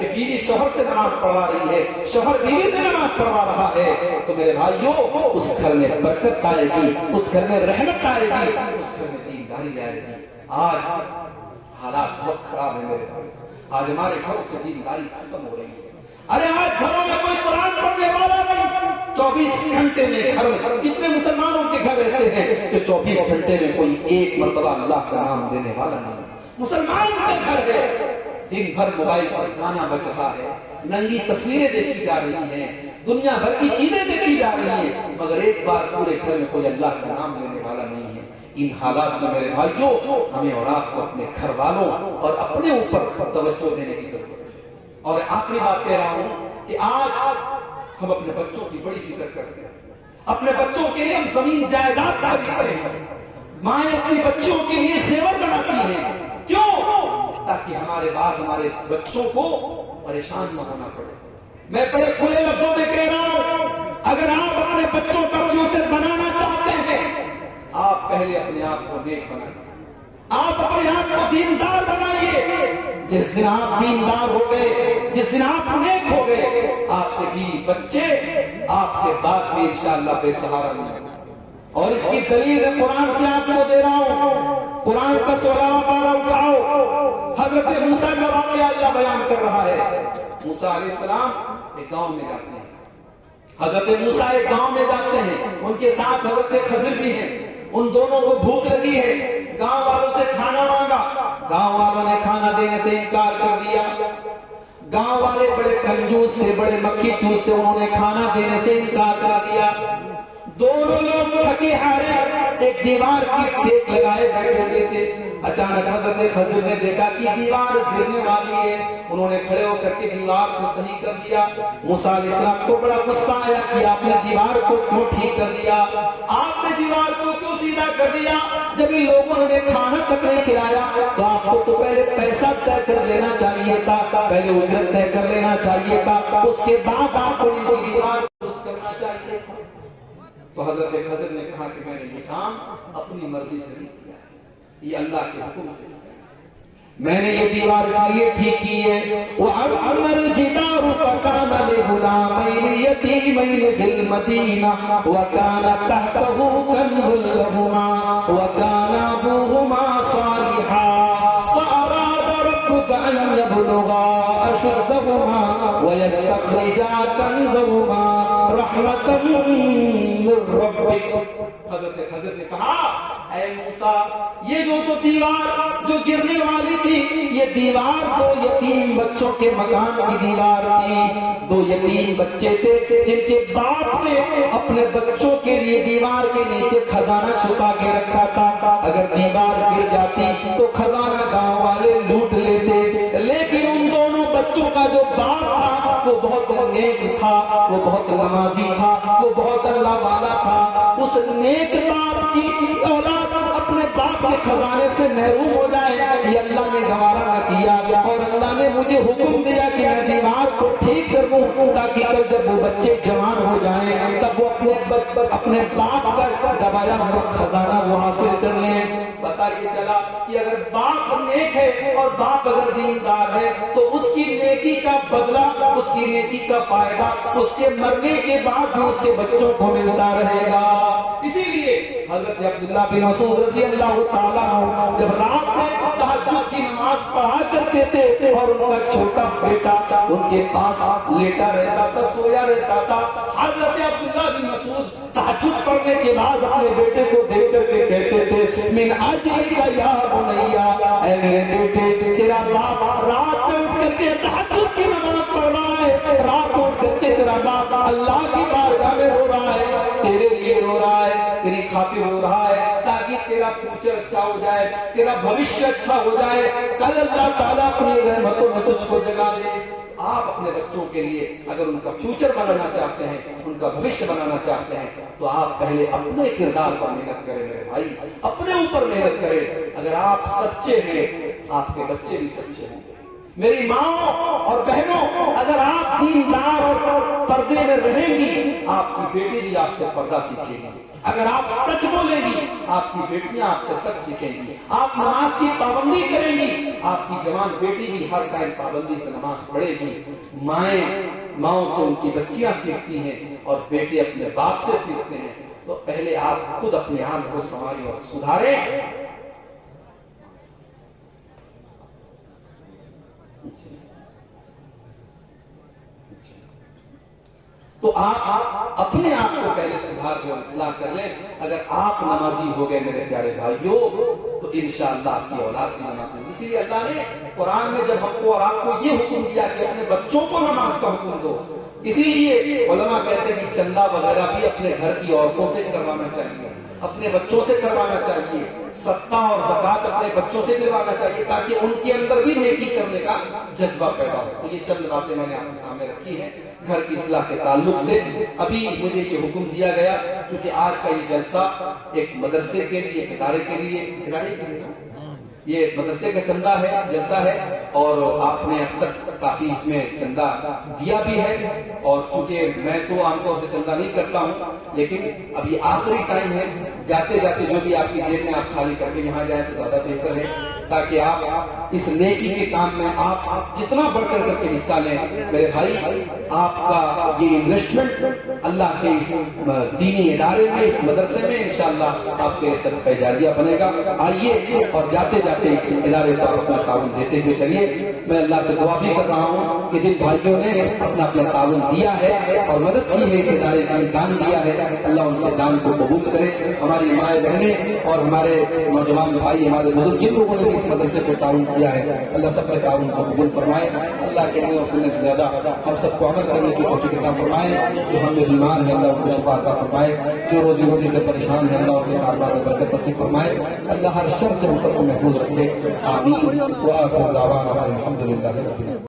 کہ بیوی شوہر سے نماز پڑھوا رہی ہے، شوہر بیوی سے نماز پڑھوا رہا ہے، تو میرے بھائیوں اس گھر میں برکت آئے گی، اس گھر میں رحمت آئے گی، اس گھر میں دینداری آئے گی۔ آج حالات بہت خراب ہے میرے بھائی، آج ہمارے گھروں سے دینداری ختم ہو رہی ہے۔ ارے آج گھروں میں کوئی قرآن پڑھنے والا نہیں، 24 گھنٹے میں گھر میں کتنے مسلمانوں کے گھر ایسے ہیں کہ 24 گھنٹے میں کوئی ایک مرتبہ اللہ کا نام لینے والا نہیں۔ مسلمان کا گھر ہے، دن بھر موبائل پر گانا بج رہا ہے، ننگی تصویریں دیکھی جا رہی ہیں، دنیا بھر کی چیزیں دیکھی جا رہی ہیں، مگر ایک بار پورے گھر میں کوئی اللہ کا نام لینے والا نہیں ہے۔ ان حالات میں میرے بھائیوں ہمیں اور آپ کو اپنے گھر والوں اور اپنے اوپر توجہ دینے کی ضرورت ہے۔ اور آخری بات کہہ رہا ہوں کہ آج ہم اپنے بچوں کی بڑی فکر کرتے ہیں، اپنے بچوں کے لیے ہم زمین جائیداد خریدتے ہیں، مائیں اپنی بچوں کے لیے زیور بناتی ہیں، کیوں؟ تاکہ ہمارے بعد ہمارے بچوں کو پریشان نہ ہونا پڑے۔ میں بڑے کھلے لفظوں میں کہہ رہا ہوں، اگر آپ اپنے بچوں کا فیوچر بنانا چاہتے ہیں، آپ پہلے اپنے آپ کو نیک بنائیے، آپ اپنے آپ کو دیندار بنائیے۔ جس دن آپ دیندار ہو گئے، جس دن آپ نیک ہو گئے، آپ کے بیوی بچے آپ کے بعد بھی انشاءاللہ بے سہارا نہیں ہوگا۔ اور اس کی دلیل میں قرآن سے آپ کو دے رہا ہوں، قرآن کا 16واں پارہ اٹھاؤ، حضرت موسیٰ کا واقعہ اللہ بیان کر رہا ہے۔ موسیٰ علیہ السلام ایک گاؤں میں جاتے ہیں، حضرت موسیٰ ایک گاؤں میں جاتے ہیں، ان کے ساتھ حضرت خضر بھی ہیں، ان دونوں کو بھوک لگی ہے، گاؤں والوں سے کھانا مانگا، گاؤں والوں نے کھانا دینے سے انکار کر دیا۔ گاؤں والے بڑے کنجوس تھے، بڑے مکھی چوس تھے، انہوں نے کھانا دینے سے انکار کر دیا۔ دونوں لوگ تھکے ہارے ایک دیوار کی ٹیک لگائے بیٹھے ہوئے تھے۔ اچانک حضرت خضر نے دیکھا کہ دیوار گرنے والی ہے، انہوں نے کھڑے ہو کر کے دیوار کو صحیح کر دیا۔ موسیٰ علیہ السلام کو بڑا غصہ آیا کہ آپ نے دیوار کو کیوں ٹھیک کر دیا، آپ نے دیوار کو کیوں سیدھا کر دیا؟ جب ان لوگوں نے کھانا تک نہیں کھلایا تو آپ کو تو پہلے پیسہ طے کر لینا چاہیے تھا، پہلے اجرت طے کر لینا چاہیے تھا، اس کے بعد آپ کو دیوار درست کرنا چاہیے تھا۔ تو حضرت خضر نے کہا کہ میں نے یہ کام اپنی مرضی سے نہیں کیا ہے، یہ اللہ کے حکم سے کیا ہے، میں نے یہ دیوار اس لیے ٹھیک کی ہے۔ وَأَمَّا الْجِدَارُ فَكَانَ لِغُلَامَيْنِ يَتِيمَيْنِ فِي الْمَدِينَةِ وَكَانَ تَحْتَهُ كَنْزٌ لَهُمَا وَكَانَ أَبُوهُمَا صَالِحًا فَأَرَادَ رَبُّكَ أَن يَبْلُغَا أَشُدَّهُمَا وَيَسْتَخْرِجَا كَنزَهُمَا رَحْمَةً مِّن رَّبِّكَ۔ حضرت خضر نے کہا اے موسیٰ، یہ جو دیوار جو گرنے والی تھی، یہ دیوار دو یتیم بچوں کے مکان کی دیوار تھی۔ دو یتیم بچے تھے جن کے باپ نے اپنے بچوں کے لیے دیوار کے نیچے خزانہ چھپا کے رکھا تھا، اگر دیوار گر جاتی تو خزانہ گاؤں والے لوٹ لیتے، لیکن ان دونوں بچوں کا جو باپ تھا وہ بہت نیک تھا، وہ بہت نمازی تھا، وہ بہت اللہ والا تھا۔ اس نیک باپ کی اولاد اپنے باپ کے خزانے سے محروم ہو جائے، یہ اللہ نے گوارا نہ کیا، اور اللہ نے مجھے حکم دیا کہ میں دیوار کو ٹھیک کر دوں تاکہ کل جب وہ بچے جوان ہو جائیں تب وہ اپنے باپ کا دبایا ہوا خزانہ وہ حاصل کر لیں۔ پتہ یہ چلا کہ اگر باپ نیک ہے اور باپ اگر دیندار ہے تو اس کی نیکی کا بدلہ، اس کی نیکی کا فائدہ اس کے مرنے کے بعد بھی اس کے بچوں کو ملتا رہے گا۔ اسی لیے حضرت عبداللہ بن مسعود رضی اللہ تعالیٰ عنہ جب رات میں تہجد کی نماز پڑھا کرتے تھے اور ان کا چھوٹا بیٹا ان کے پاس لیٹا رہتا تھا، سویا رہتا تھا، حضرت عبداللہ بن مسعود تہجد پڑھنے کے بعد اپنے بیٹے کو دیکھ کر کے کہتے تھے من اجلک یا بنیا، اے میرے بیٹے تیرا باپ رات میں اٹھ کر کے تہجد کی نماز پڑھ رہا ہے، رات کو اٹھ کر کے تیرا باپ اللہ کی بارگاہ میں رو رہا ہے، تیرے لیے رو رہا ہے، تیری خاطر رو رہا ہے تاکہ تیرا فیوچر اچھا ہو جائے، تیرا بھوشیہ اچھا ہو جائے، کل اللہ تعالیٰ اپنی رحمتوں میں تجھ کو جگہ دے۔ آپ اپنے بچوں کے لیے اگر ان کا فیوچر بنانا چاہتے ہیں، ان کا بھوشیہ بنانا چاہتے ہیں تو آپ پہلے اپنے کردار پر محنت کریں میرے بھائی، اپنے اوپر محنت کریں۔ اگر آپ سچے ہیں آپ کے بچے بھی سچے ہوں گے۔ میری ماں اور بہنوں، اگر آپ دیندار اور پردے میں رہیں گی آپ کی بیٹی بھی آپ سے پردہ سیکھے گی۔ اگر آپ سچ بولیں گی آپ کی بیٹیاں آپ سے سچ سیکھیں گی، آپ نماز کی پابندی کریں گی آپ کی جوان بیٹی بھی ہر ٹائم پابندی سے نماز پڑھے گی۔ ماؤں سے ان کی بچیاں سیکھتی ہیں اور بیٹے اپنے باپ سے سیکھتے ہیں، تو پہلے آپ خود اپنے آپ کو سنواریں اور سدھاریں۔ تو آپ اپنے آپ کو پہلے سدھار کے اور اصلاح کر لیں۔ اگر آپ نمازی ہو گئے میرے پیارے بھائیوں تو انشاءاللہ آپ کی اولاد بھی نمازی ہوگی۔ اسی لیے اللہ نے قرآن میں جب ہم کو اور آپ کو یہ حکم دیا کہ اپنے بچوں کو نماز کا حکم دو، اسی لیے علماء کہتے ہیں کہ چندہ وغیرہ بھی اپنے گھر کی عورتوں سے کروانا چاہیے، اپنے بچوں سے کروانا چاہیے، صدقہ اور زکات اپنے بچوں سے کروانا چاہیے تاکہ ان کے اندر بھی نیکی کرنے کا جذبہ پیدا ہو۔ تو یہ چند باتیں میں نے آپ کے سامنے رکھی ہیں گھر کی اصلاح کے تعلق سے۔ ابھی مجھے یہ حکم دیا گیا کیونکہ آج کا یہ جلسہ ایک مدرسے کے لیے، ادارے کے لیے یہ مدرسے کا چندہ ہے، جلسہ ہے، اور آپ نے اب تک کافی اس میں چندہ دیا بھی ہے، اور چونکہ میں تو عام طور سے چندہ نہیں کرتا ہوں لیکن اب یہ آخری ٹائم ہے، جاتے جاتے جو بھی آپ کی جیب میں آپ خالی کر کے یہاں جائیں تو زیادہ بہتر ہے تاکہ آپ اس نیکی کے کام میں آپ جتنا بڑھ چڑھ کر کے حصہ لیں۔ میرے بھائی آپ کا یہ انویسٹمنٹ اللہ کے اس دینی ادارے میں، اس مدرسے میں انشاءاللہ آپ کے صدقہ جاریہ بنے گا۔ آئیے اور جاتے جاتے اس ادارے پر اپنا تعاون دیتے ہوئے چلیے۔ میں اللہ سے دعا بھی کر رہا ہوں کہ جن بھائیوں نے اپنا تعاون دیا ہے اور مدد کی ہے، اس ادارے کا دان دیا ہے، اللہ ان کے دان کو قبول کرے۔ ہماری مائیں بہنیں اور ہمارے نوجوان بھائی، ہمارے بزرگ جن لوگوں نے اس مدرسے کو تعاون کیا ہے، اللہ سب کے تعاون کو قبول فرمائے۔ اللہ کے نئے سننے سے زیادہ ہم سب کو عمل کرنے کی توفیق عطا فرمائے۔ جو ہم میں بیمار ہیں اللہ ان کو شفا عطا فرمائے، جو روزی روٹی سے پریشان ہیں اللہ ان کے کاروبار میں برکت نصیب فرمائے، اللہ ہر شر سے ہم سب کو محفوظ رکھے۔ آمین۔ وآخر دعوانا الحمدللہ۔